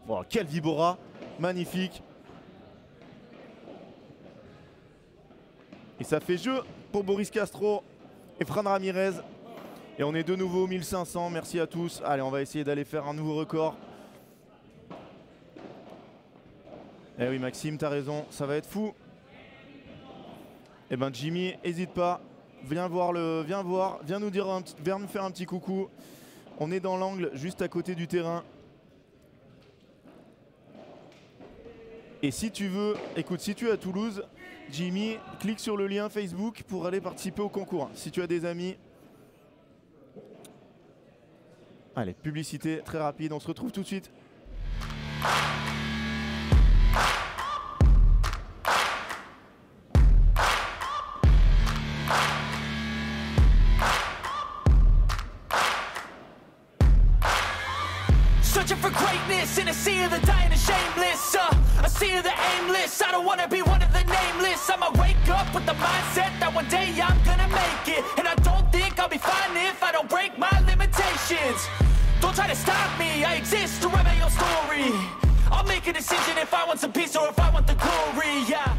Oh, quel Vibora, magnifique. Et ça fait jeu pour Boris Castro et Fran Ramirez. Et on est de nouveau 1500, merci à tous. Allez, on va essayer d'aller faire un nouveau record. Eh oui Maxime, t'as raison, ça va être fou. Eh ben Jimmy, hésite pas, viens nous dire viens nous faire un petit coucou. On est dans l'angle juste à côté du terrain. Et si tu veux, écoute, si tu es à Toulouse, Jimmy, clique sur le lien Facebook pour aller participer au concours. Si tu as des amis. Allez, publicité très rapide, on se retrouve tout de suite. Searching for greatness in a sea of the dying and shameless, a sea of the aimless. I don't wanna be one of the nameless. I'ma wake up with the mindset that one day I'm gonna make it, and I don't think I'll be fine if I don't break my limitations. Don't try to stop me, I exist to write my own story. I'll make a decision if I want some peace or if I want the glory, yeah.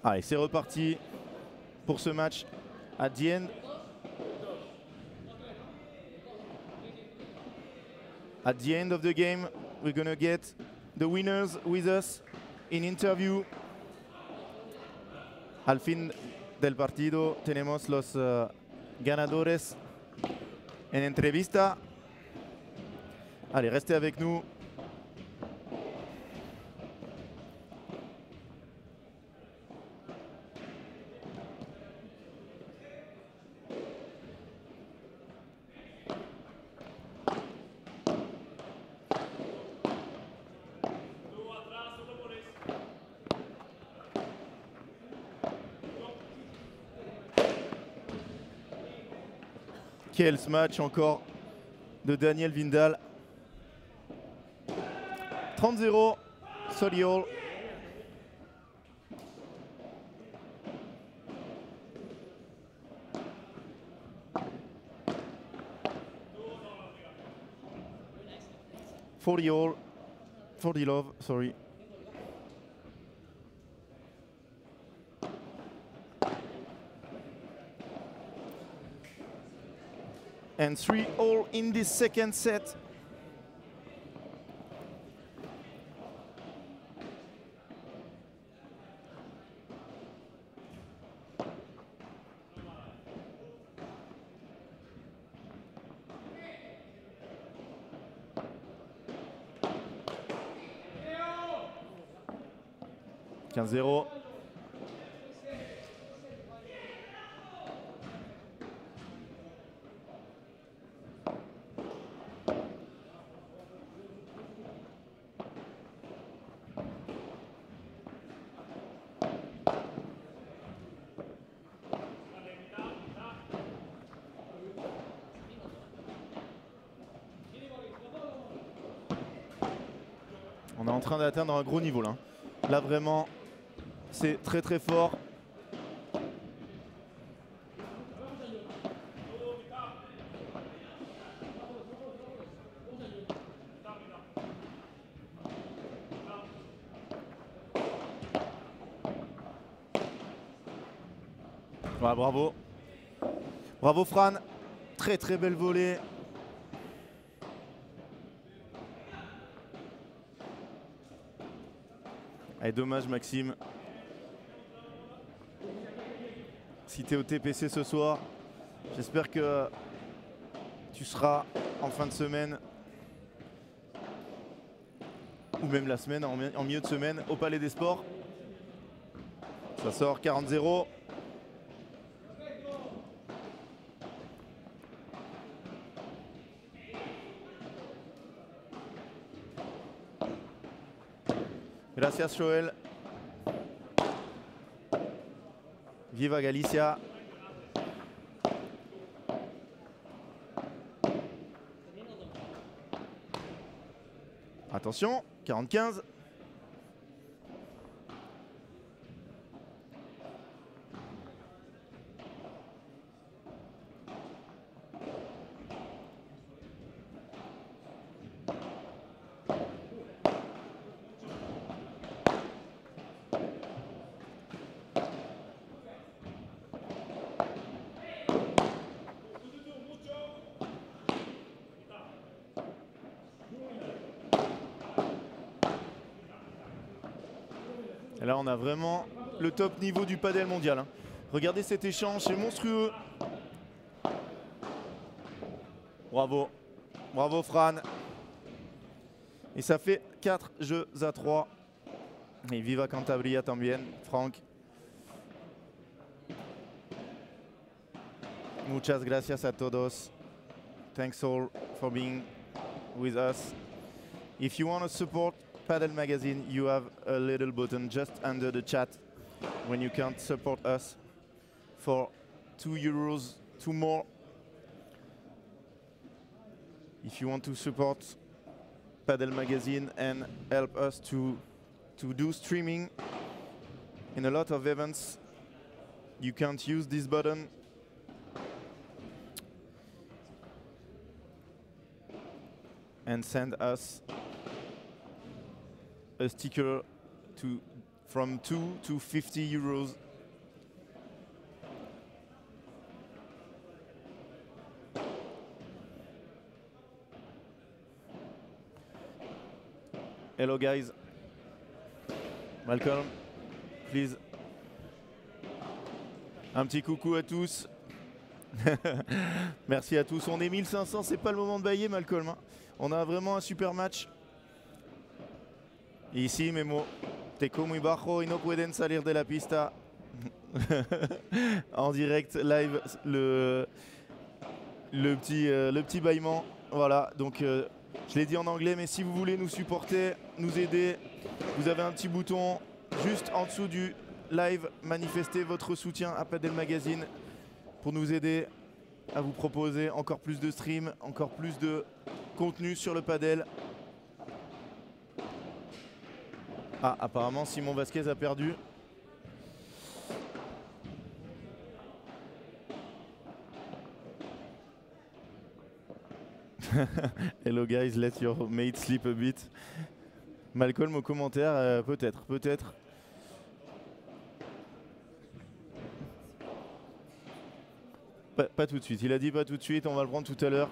Allez, c'est reparti pour ce match. At the end of the game, we're gonna get the winners with us in interview. Al fin del partido tenemos los ganadores en entrevista. Allez, restez avec nous. Quel match encore de Daniel Vindal. 30-0, Soliol. For the love, sorry. And 3-all in this second set. $15-0. On est en train d'atteindre un gros niveau là. Là vraiment, c'est très très fort. Ouais, bravo. Bravo Fran. Très très belle volée. Allez, dommage Maxime. Si tu es au TPC ce soir, j'espère que tu seras en fin de semaine ou même la semaine, en milieu de semaine, au Palais des Sports. Ça sort 40-0. Gracias Joël. Viva Galicia. Attention, 40-15. Et là, on a vraiment le top niveau du padel mondial. Hein. Regardez cet échange, c'est monstrueux. Bravo. Bravo, Fran. Et ça fait 4 jeux à 3. Et viva Cantabria también, Franck. Muchas gracias a todos. Thanks all for being with us. If you want to support Padel Magazine, you have a little button just under the chat when you can't support us for €2, 2 more. If you want to support Padel Magazine and help us to do streaming in a lot of events, you can't use this button. And send us a sticker from 2 to 50 euros. Hello guys. Malcolm, please. Un petit coucou à tous. Merci à tous. On est 1500, c'est pas le moment de bailler Malcolm. Hein. On a vraiment un super match. Ici, Memo, Teco muy bajo y no pueden salir de la pista. En direct, live, le petit bâillement. Voilà, donc je l'ai dit en anglais, mais si vous voulez nous supporter, nous aider, vous avez un petit bouton juste en dessous du live. Manifestez votre soutien à Padel Magazine pour nous aider à vous proposer encore plus de streams, encore plus de contenu sur le padel. Ah, apparemment Simon Vasquez a perdu. Hello guys, let your mate sleep a bit. Malcolm au commentaire, peut-être. Pas tout de suite, il a dit pas tout de suite, on va le prendre tout à l'heure.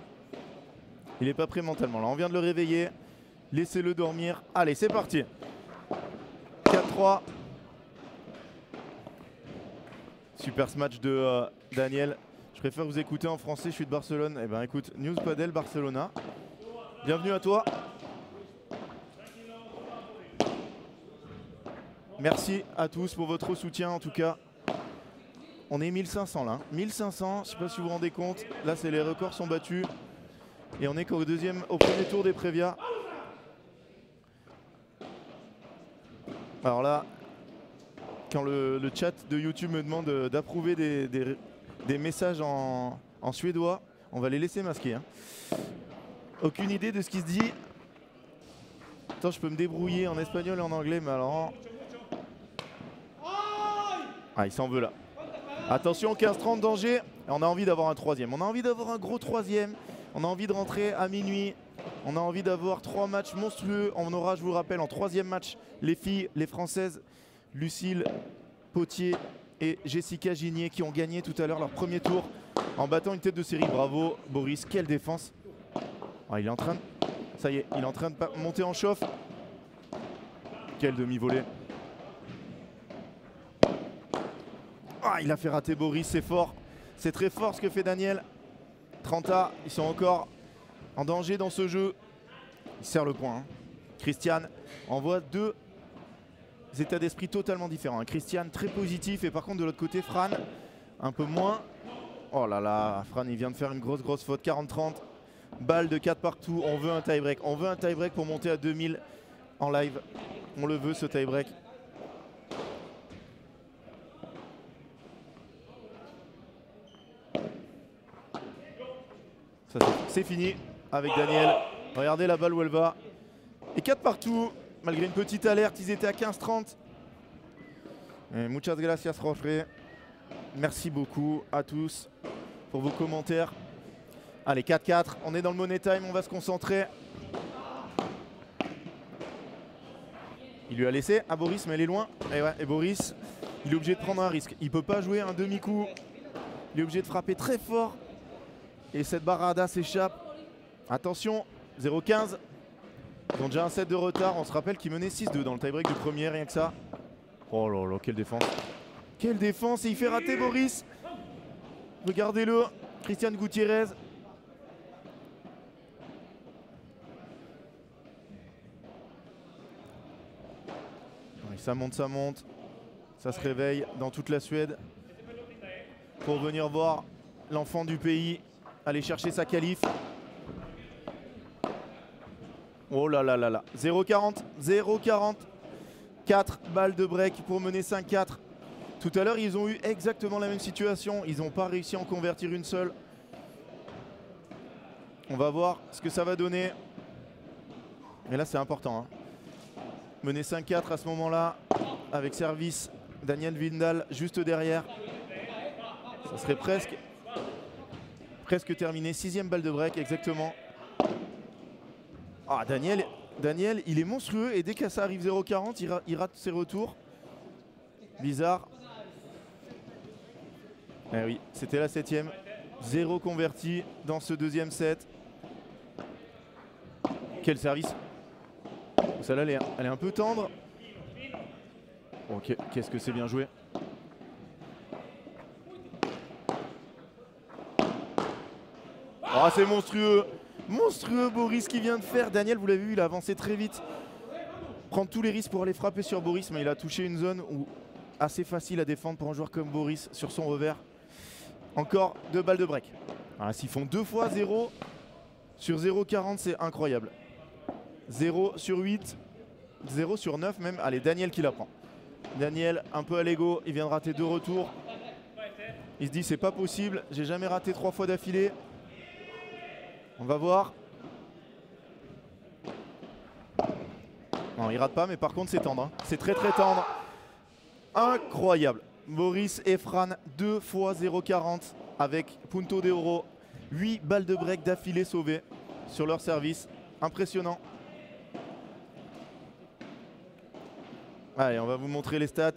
Il n'est pas prêt mentalement, là on vient de le réveiller. Laissez-le dormir. Allez, c'est parti. 4-3. Super ce match de Daniel. Je préfère vous écouter en français, je suis de Barcelone. Eh ben écoute, News Padel Barcelona. Bienvenue à toi. Merci à tous pour votre soutien en tout cas. On est 1500 là. 1500, je sais pas si vous vous rendez compte. Là, les records sont battus. Et on est qu'au premier tour des Prévia. Alors là, quand le chat de YouTube me demande d'approuver des messages en suédois, on va les laisser masquer. Hein. Aucune idée de ce qui se dit. Attends, je peux me débrouiller en espagnol et en anglais, mais alors... Ah, il s'en veut là. Attention, 15-30 danger. On a envie d'avoir un troisième. On a envie d'avoir un gros troisième. On a envie de rentrer à minuit. On a envie d'avoir 3 matchs monstrueux. On aura, je vous le rappelle, en 3e match, les filles, les françaises, Lucille Potier et Jessica Ginier qui ont gagné tout à l'heure leur premier tour en battant une tête de série. Bravo Boris, quelle défense. Ah, il est en train de... Ça y est, il est en train de monter en chauffe. Quel demi-volée. Ah, il a fait rater Boris, c'est fort. C'est très fort ce que fait Daniel. 30A, ils sont encore en danger dans ce jeu. Il serre le point. Hein. Christiane envoie 2 états d'esprit totalement différents. Hein. Christiane très positif et par contre de l'autre côté Fran un peu moins. Oh là là, Fran il vient de faire une grosse faute. 40-30, balle de 4 partout. On veut un tie-break. On veut un tie-break pour monter à 2000 en live. On le veut ce tie-break. C'est fini avec Daniel. Regardez la balle où elle va. Et 4 partout, malgré une petite alerte, ils étaient à 15-30. Muchas gracias, Jorge. Merci beaucoup à tous pour vos commentaires. Allez, 4-4, on est dans le money time, on va se concentrer. Il lui a laissé à Boris, mais elle est loin. Et, ouais, et Boris, il est obligé de prendre un risque. Il ne peut pas jouer un demi-coup. Il est obligé de frapper très fort. Et cette barrada s'échappe. Attention, 0-15. Ils ont déjà un set de retard. On se rappelle qu'ils menaient 6-2 dans le tie-break du premier, rien que ça. Oh là là, quelle défense. Quelle défense. Et il fait rater Boris. Regardez-le. Christiane Gutiérrez. Ça monte, ça monte. Ça se réveille dans toute la Suède pour venir voir l'enfant du pays aller chercher sa qualif. Oh là là là là. 0-40, 0-40. 4 balles de break pour mener 5-4. Tout à l'heure, ils ont eu exactement la même situation. Ils n'ont pas réussi à en convertir une seule. On va voir ce que ça va donner. Et là, c'est important. Hein. Mener 5-4 à ce moment-là, avec service Daniel Vindal juste derrière. Ça serait presque terminé. 6e balle de break, exactement. Ah, Daniel, il est monstrueux et dès que ça arrive 0-40, il rate ses retours. Bizarre. Eh oui, c'était la 7e. 0 converti dans ce 2e set. Quel service. Celle-là, elle est un peu tendre. Ok, qu'est-ce que c'est bien joué. Oh, c'est monstrueux. Monstrueux Boris qui vient de faire. Daniel, vous l'avez vu, il a avancé très vite. Prendre tous les risques pour aller frapper sur Boris, mais il a touché une zone où assez facile à défendre pour un joueur comme Boris sur son revers. Encore 2 balles de break. S'ils font 2 fois 0 sur 0,40, c'est incroyable. 0 sur 8, 0 sur 9 même. Allez, Daniel qui la prend. Daniel, un peu à l'ego, il vient de rater 2 retours. Il se dit c'est pas possible, j'ai jamais raté 3 fois d'affilée. On va voir. Non, il rate pas, mais par contre c'est tendre. Hein. C'est très tendre. Incroyable. Boris et Fran, 2 fois 0,40 avec Punto de Oro. 8 balles de break d'affilée sauvées sur leur service. Impressionnant. Allez, on va vous montrer les stats.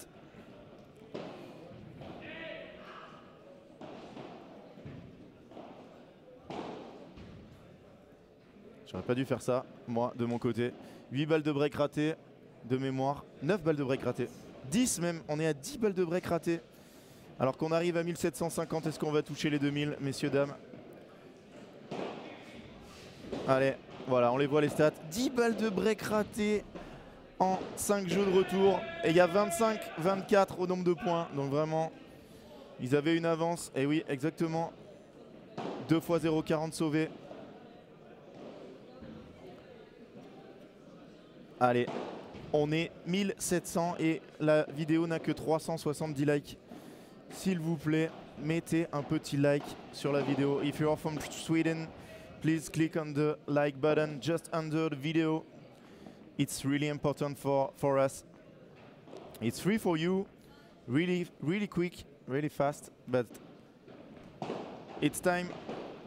J'aurais pas dû faire ça, moi, de mon côté. 8 balles de break ratées de mémoire. 9 balles de break ratées. 10 même, on est à 10 balles de break ratées. Alors qu'on arrive à 1750, est-ce qu'on va toucher les 2000, messieurs, dames? Allez, voilà, on les voit les stats. 10 balles de break ratées en 5 jeux de retour. Et il y a 25-24 au nombre de points. Donc vraiment, ils avaient une avance. Et oui, exactement. 2 fois 0,40 sauvés. Allez, on est 1700 et la vidéo n'a que 370 likes. S'il vous plaît, mettez un petit like sur la vidéo. If you are from Sweden, please click on the like button just under the video. It's really important for us. It's free for you, really quick, really fast, but it's time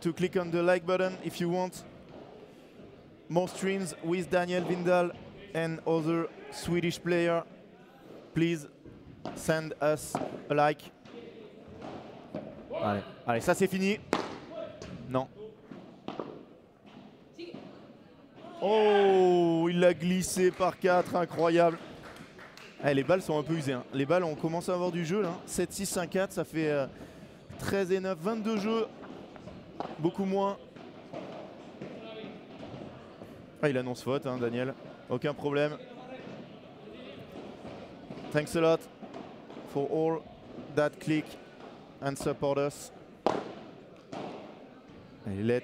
to click on the like button if you want more streams with Daniel Windal and other Swedish players. Please send us a like. Allez, allez, ça c'est fini. Non. Oh, il l'a glissé par 4, incroyable. Eh, les balles sont un peu usées. Hein. Les balles, on commence à avoir du jeu là. 7-6, 5-4, ça fait 13 et 9, 22 jeux. Beaucoup moins. Ah, il annonce faute, hein, Daniel. Aucun problème. Thanks a lot for all that click and support us. Allez, let.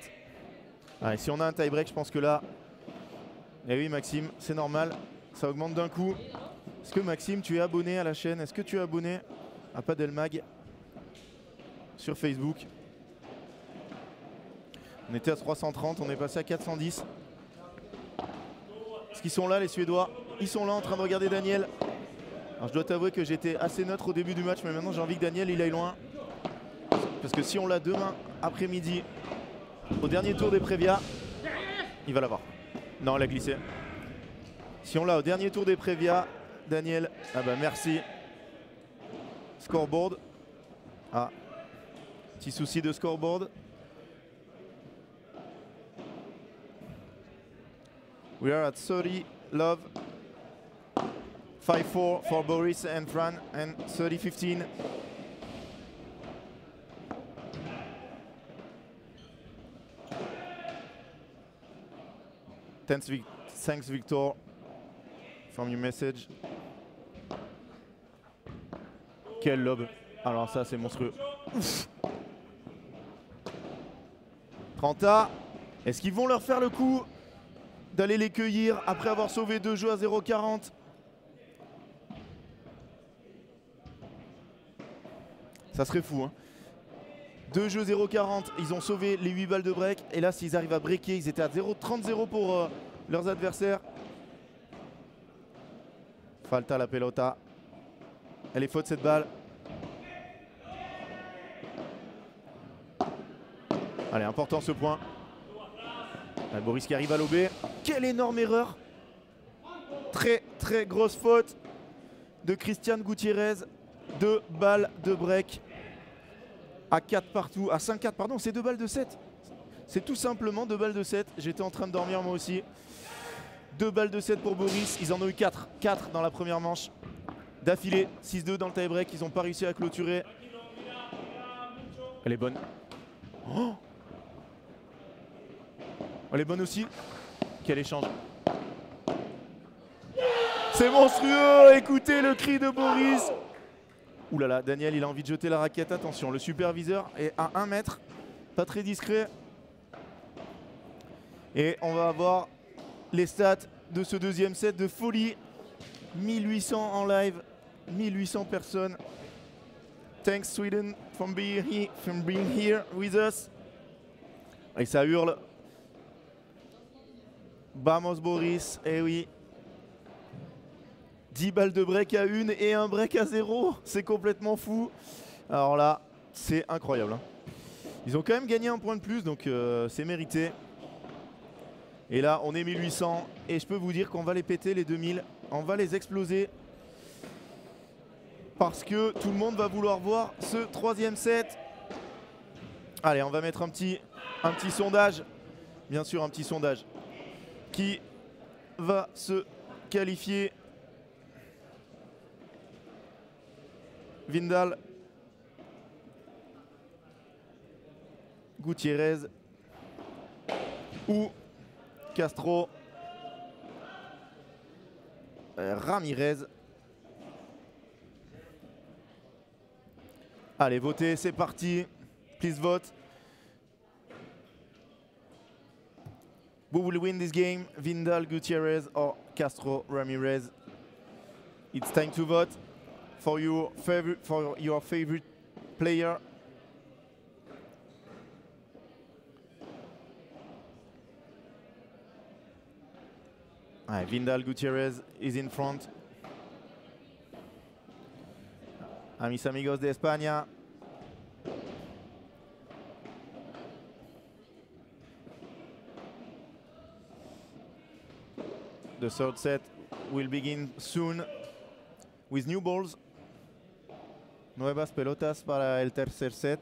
Allez, si on a un tie-break, je pense que là... Eh oui, Maxime, c'est normal. Ça augmente d'un coup. Est-ce que Maxime, tu es abonné à la chaîne? Est-ce que tu es abonné à Padelmag sur Facebook? On était à 330, on est passé à 410. Est-ce qu'ils sont là, les Suédois? Ils sont là en train de regarder Daniel. Alors je dois t'avouer que j'étais assez neutre au début du match, mais maintenant j'ai envie que Daniel il aille loin. Parce que si on l'a demain après-midi, au dernier tour des Prévia, il va l'avoir. Non, il a glissé. Si on l'a au dernier tour des Prévia, Daniel, ah bah merci. Scoreboard. Ah, petit souci de scoreboard. We are at 30 love. 5-4 for Boris and Fran and 30-15. Thanks Victor from your message. Quel lob. Alors ça c'est monstrueux. Ouf. 30A. Est-ce qu'ils vont leur faire le coup d'aller les cueillir après avoir sauvé 2 jeux à 0,40? Ça serait fou, hein. 2 jeux 0,40, ils ont sauvé les 8 balles de break. Et là, s'ils arrivent à breaker, ils étaient à 0,30-0 pour leurs adversaires. Falta la pelota. Elle est faute cette balle. Allez, important ce point. Là, Boris qui arrive à lober. Quelle énorme erreur. Très grosse faute de Christian Gutiérrez. 2 balles de break. À 4 partout, à 5-4, pardon, c'est 2 balles de 7. C'est tout simplement 2 balles de 7. J'étais en train de dormir moi aussi. 2 balles de 7 pour Boris. Ils en ont eu 4. 4 dans la première manche. D'affilée, 6-2 dans le tie-break. Ils n'ont pas réussi à clôturer. Elle est bonne. Oh, elle est bonne aussi. Quel échange. C'est monstrueux. Écoutez le cri de Boris. Ouh là là, Daniel, il a envie de jeter la raquette. Attention, le superviseur est à 1 mètre. Pas très discret. Et on va avoir les stats de ce deuxième set de folie. 1800 en live, 1800 personnes. Thanks Sweden from being here with us. Et ça hurle. Vamos Boris, eh oui. 10 balles de break à 1 et un break à 0. C'est complètement fou. Alors là, c'est incroyable. Hein. Ils ont quand même gagné un point de plus, donc c'est mérité. Et là, on est 1800. Et je peux vous dire qu'on va les péter, les 2000. On va les exploser. Parce que tout le monde va vouloir voir ce troisième set. Allez, on va mettre un petit sondage. Bien sûr, un petit sondage. Qui va se qualifier? Windal, Gutiérrez ou Castro, Ramirez. Allez, votez, c'est parti. Please vote. Who will win this game? Windal, Gutiérrez or Castro, Ramirez? It's time to vote. For your favorite player. Ouais, Vindal Gutiérrez is in front. A mis amigos de España. The third set will begin soon with new balls. Nuevas pelotas para el tercer set.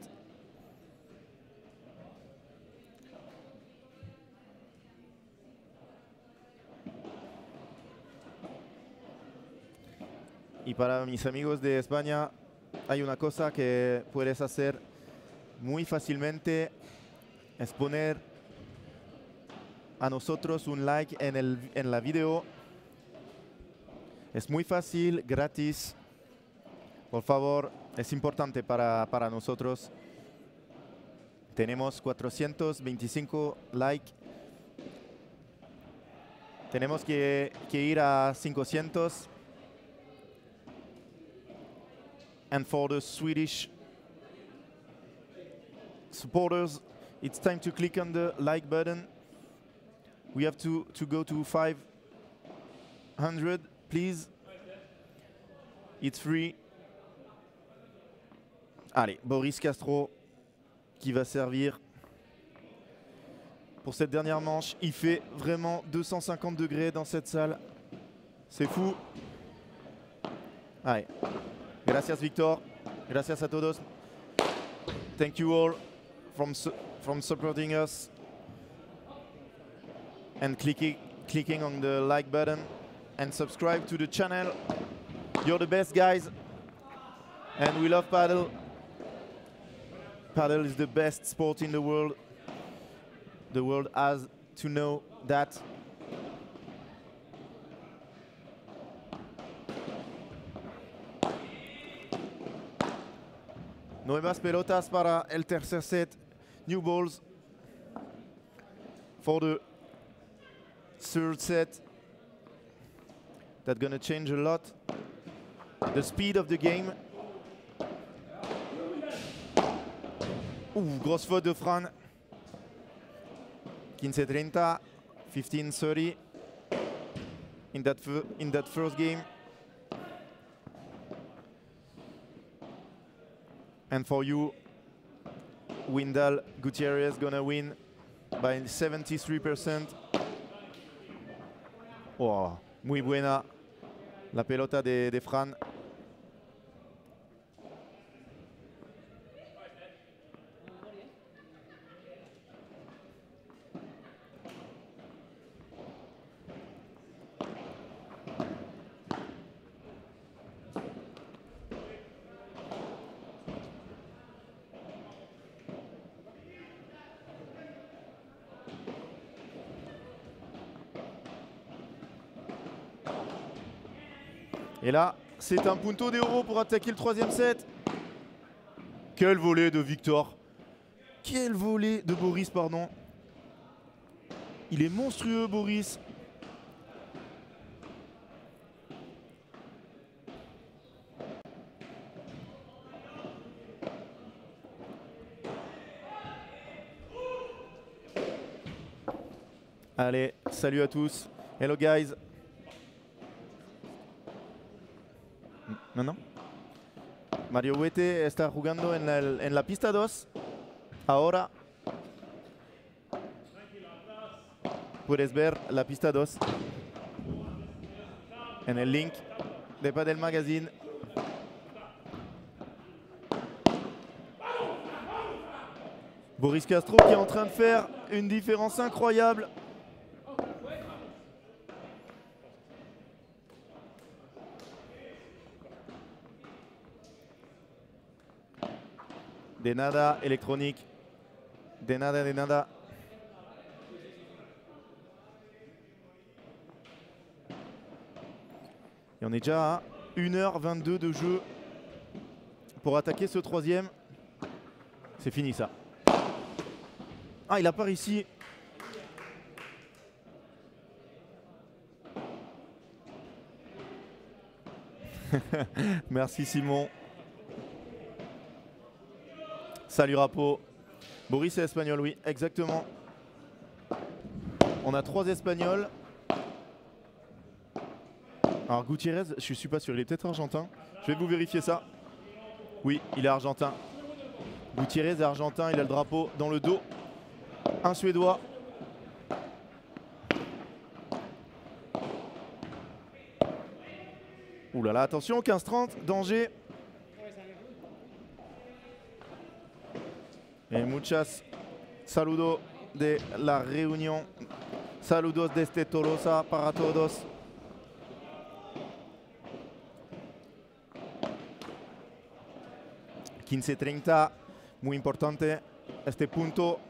Y para mis amigos de España, hay una cosa que puedes hacer muy fácilmente, es poner a nosotros un like en la video. Es muy fácil, gratis. Por favor, es importante para nosotros. Tenemos 425 likes. Tenemos que ir a 500. And for the Swedish supporters, it's time to click on the like button. We have to go to 500, please. It's free. Allez, Boris Castro qui va servir pour cette dernière manche. Il fait vraiment 250 degrés dans cette salle. C'est fou. Allez. Gracias, Victor. Gracias a todos. Thank you all from supporting us and clicking on the like button and subscribe to the channel. You're the best, guys. And we love paddle. Paddle is the best sport in the world. The world has to know that. Nuevas pelotas para el tercer set. New balls for the third set. That's gonna change a lot the speed of the game. Grosse faute de Fran. 15-30, 15-30 in that first game. And for you, Vindal Gutiérrez gonna win by 73%. Oh, muy buena la pelota de Fran. Et là, c'est un punto de oro pour attaquer le troisième set. Quel volley de Victor. Quel volley de Boris, pardon. Il est monstrueux, Boris. Allez, salut à tous. Hello, guys. No. Mario Huete está jugando en la pista 2. Ahora puedes ver la pista 2 en el link de Padel Magazine. Boris Castro qui est en train de faire une différence incroyable. De nada, électronique. De nada, de nada. Et on est déjà à 1h22 de jeu pour attaquer ce troisième. C'est fini ça. Ah, il a pas réussi. Merci Simon. Salut Rapo. Boris est espagnol, oui, exactement. On a 3 Espagnols. Alors Gutiérrez, je suis pas sûr, il est peut-être argentin. Je vais vous vérifier ça. Oui, il est argentin. Gutiérrez est argentin, il a le drapeau dans le dos. Un Suédois. Ouh là là, attention, 15-30, danger. Et muchas saludos de la réunion. Saludos desde Tolosa para todos. .15:30, muy importante este punto.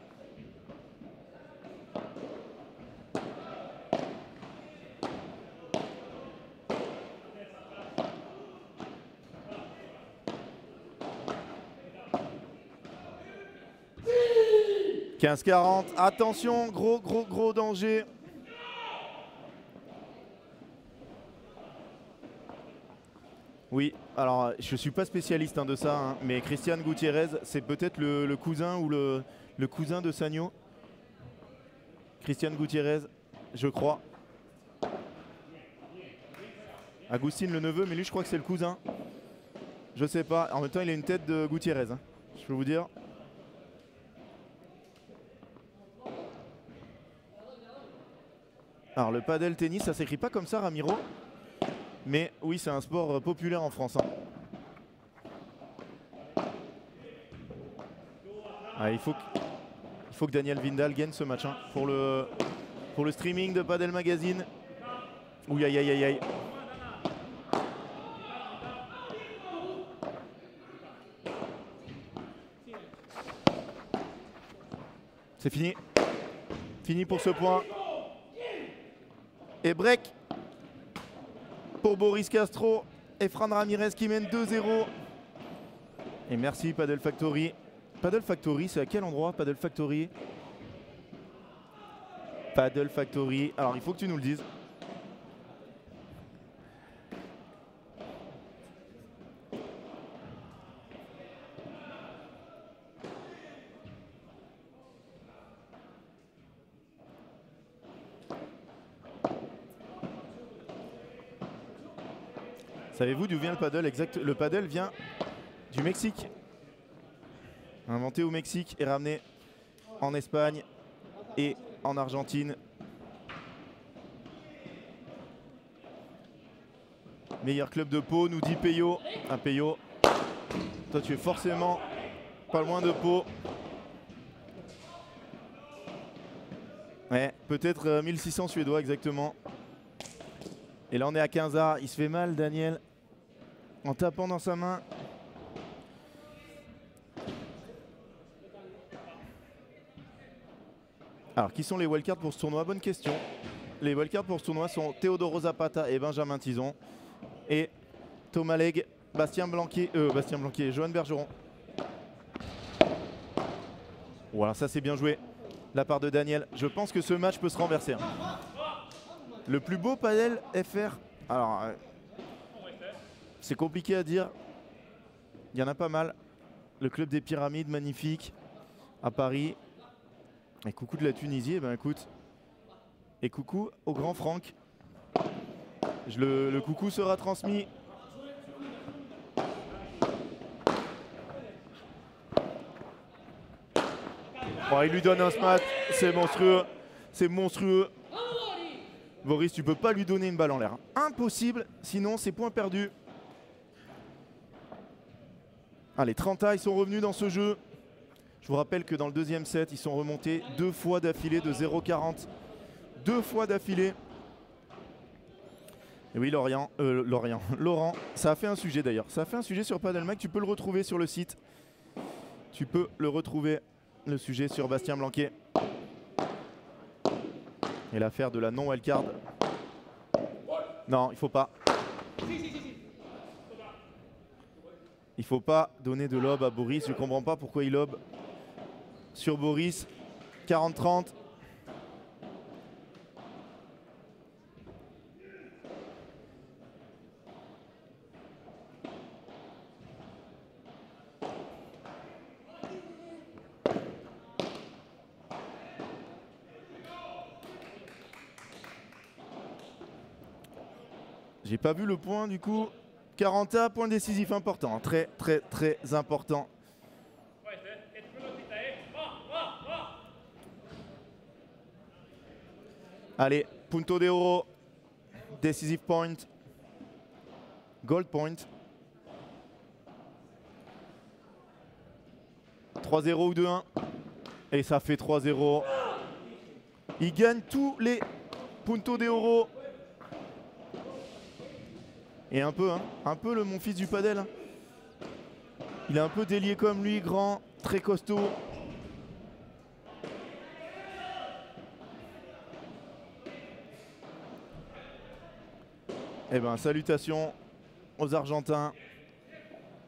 « 15-40, attention, gros danger. Oui, alors je suis pas spécialiste de ça, mais Cristian Gutiérrez, c'est peut-être le cousin ou le cousin de Sagno. Cristian Gutiérrez, je crois. Agustin le neveu, mais lui je crois que c'est le cousin. Je sais pas, en même temps il a une tête de Gutiérrez, je peux vous dire. Alors le padel tennis, ça s'écrit pas comme ça, Ramiro. Mais oui, c'est un sport populaire en France. Ah, il faut que Daniel Vindal gagne ce match pour le streaming de Padel Magazine. Ouh, aïe aïe aïe aïe. C'est fini. Fini pour ce point. Et break pour Boris Castro et Fran Ramirez qui mènent 2-0. Et merci Padel Factory. Padel Factory, c'est à quel endroit Padel Factory? Padel Factory. Alors il faut que tu nous le dises. Savez-vous d'où vient le paddle exact? Le paddle vient du Mexique. Inventé au Mexique et ramené en Espagne et en Argentine. Meilleur club de Pau, nous dit Peyo. Ah Peyo, toi tu es forcément pas loin de Pau. Ouais, peut-être 1600 Suédois exactement. Et là on est à 15A, il se fait mal Daniel en tapant dans sa main. Alors qui sont les wildcards pour ce tournoi? Bonne question. Les wildcards pour ce tournoi sont Teodoro Zapata et Benjamin Tison. Et Thomas Legge, Bastien Blanquier, Johan Bergeron. Voilà, ça c'est bien joué de la part de Daniel. Je pense que ce match peut se renverser. Le plus beau padel FR. Alors, c'est compliqué à dire. Il y en a pas mal. Le club des Pyramides, magnifique, à Paris. Et coucou de la Tunisie, eh ben écoute. Et coucou au grand Franck. Le coucou sera transmis. Oh, il lui donne un smack, c'est monstrueux. C'est monstrueux. Boris, tu peux pas lui donner une balle en l'air. Impossible, sinon c'est point perdu. Allez, 30A, ils sont revenus dans ce jeu. Je vous rappelle que dans le deuxième set, ils sont remontés 2 fois d'affilée de 0,40. 2 fois d'affilée. Et oui, Laurent, ça a fait un sujet d'ailleurs. Ça a fait un sujet sur Padelmag, tu peux le retrouver sur le site. Tu peux le retrouver, le sujet sur Bastien Blanquier. Et l'affaire de la non-wildcard. Non, il faut pas. Il faut pas donner de lob à Boris. Je comprends pas pourquoi il lobe sur Boris. 40-30. J'ai pas vu le point du coup. 40A, point décisif important. Très très très important. Allez, punto de oro. Decisive point. Gold point. 3-0 ou 2-1. Et ça fait 3-0. Il gagne tous les puntos de oro. Et un peu le mon fils du padel. Hein. Il est un peu délié comme lui, grand, très costaud. Eh ben, salutations aux Argentins.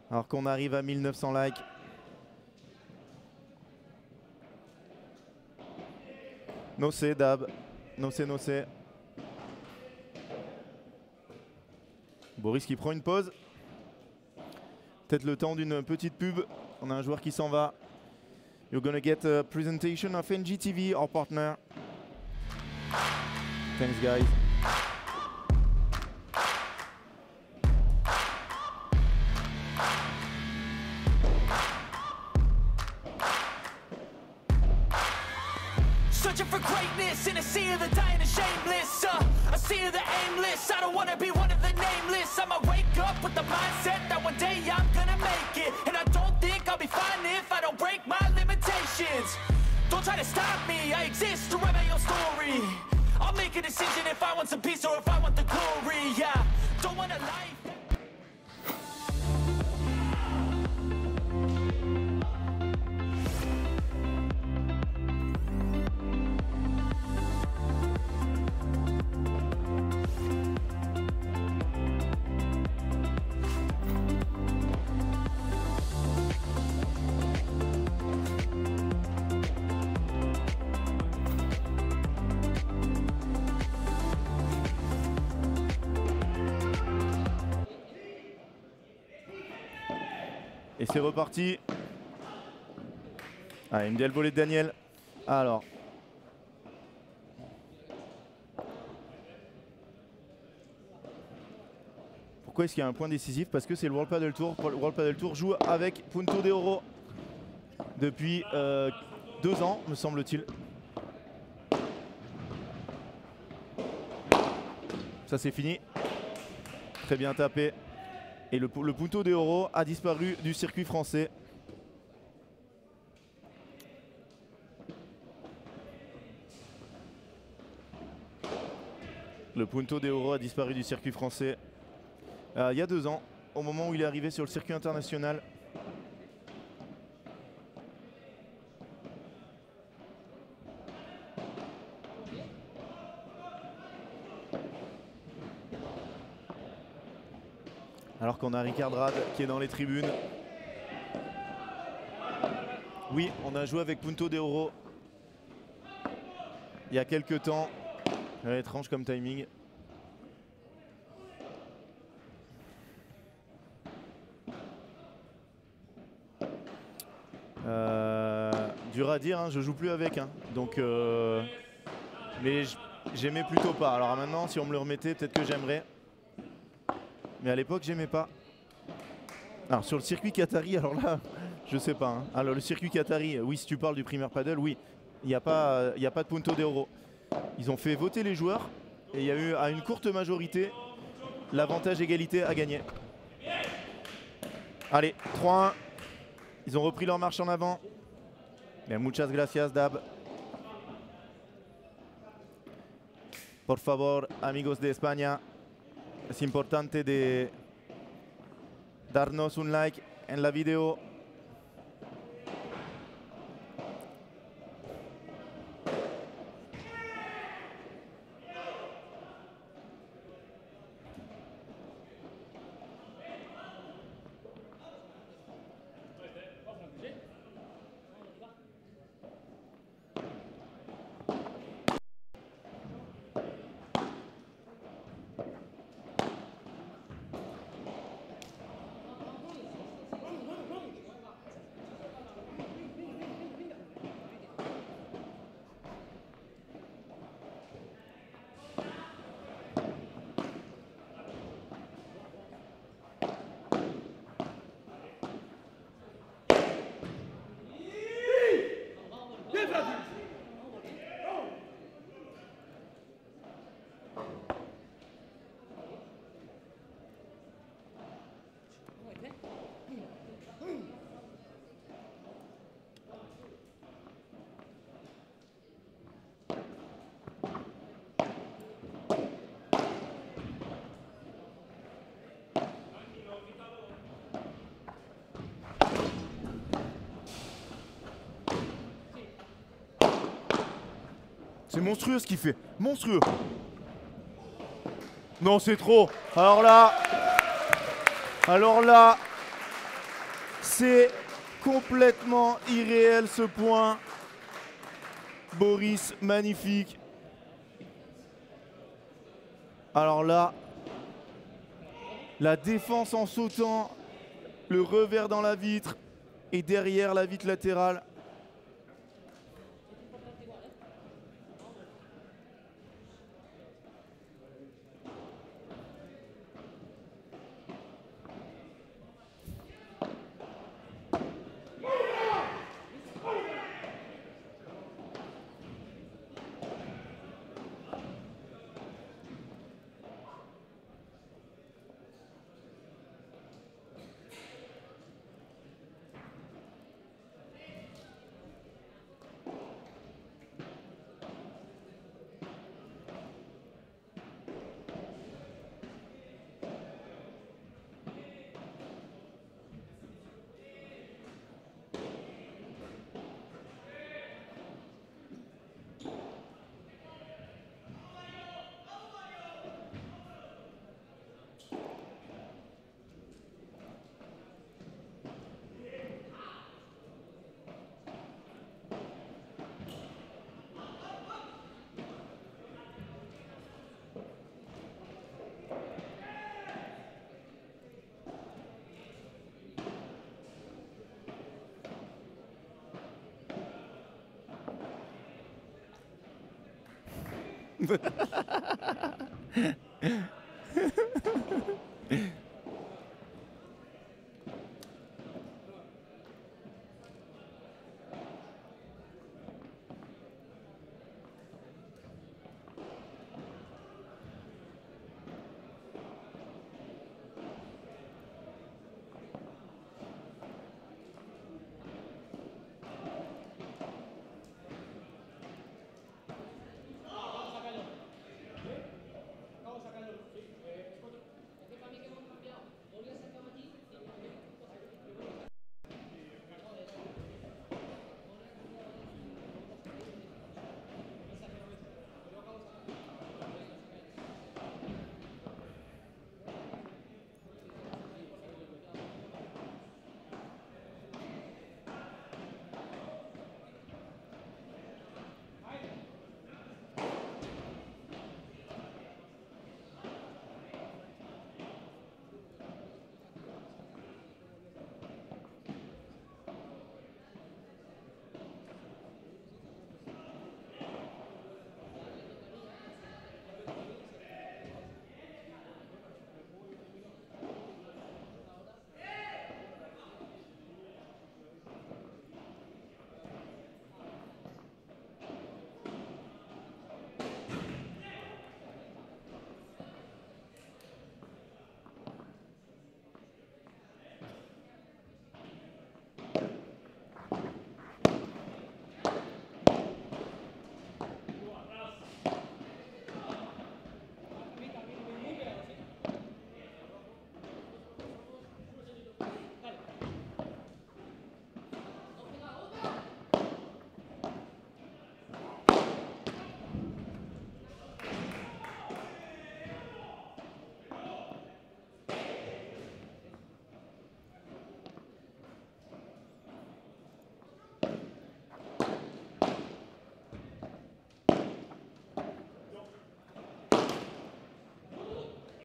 Alors qu'on arrive à 1900 likes. No sé, Dab. No sé, no sé. Boris qui prend une pause. Peut-être le temps d'une petite pub. On a un joueur qui s'en va. You're gonna get a presentation of NGTV, our partner. Thanks, guys. Searching for greatness in a sea of the dying and shameless. A sea of the aimless. I don't wanna be one of the nameless. I'ma wake up with the mindset that one day I'm gonna make it. And I don't think I'll be fine if I don't break my limitations. Don't try to stop me, I exist to write my own story. I'll make a decision if I want some peace or if I want the glory. Yeah, don't want a life. Et c'est reparti. Allez, une belle volée de Daniel. Alors. Pourquoi est-ce qu'il y a un point décisif? Parce que c'est le World Padel Tour. Le World Padel Tour joue avec Punto de Oro depuis 2 ans, me semble-t-il. Ça c'est fini. Très bien tapé. Et le Punto de Oro a disparu du circuit français. Le Punto de Oro a disparu du circuit français il y a 2 ans, au moment où il est arrivé sur le circuit international. Alors qu'on a Ricard Rad qui est dans les tribunes. Oui, on a joué avec Punto de Oro il y a quelques temps. Étrange comme timing. Dur à dire, hein, je joue plus avec. Hein, donc, mais j'aimais plutôt pas. Alors maintenant, si on me le remettait, peut-être que j'aimerais. Mais à l'époque, j'aimais pas. Alors sur le circuit Qatari, alors là, je sais pas. Hein. Alors le circuit Qatari, oui, si tu parles du Premier Padel, oui, il n'y a pas de Punto de Oro. Ils ont fait voter les joueurs et il y a eu à une courte majorité l'avantage égalité à gagner. Allez, 3-1. Ils ont repris leur marche en avant. Bien, muchas gracias, Dab. Por favor, amigos de España, es importante de darnos un like en la vidéo. C'est monstrueux ce qu'il fait. Monstrueux. Non, c'est trop. Alors là, c'est complètement irréel ce point. Boris, magnifique. Alors là, la défense en sautant, le revers dans la vitre et derrière la vitre latérale.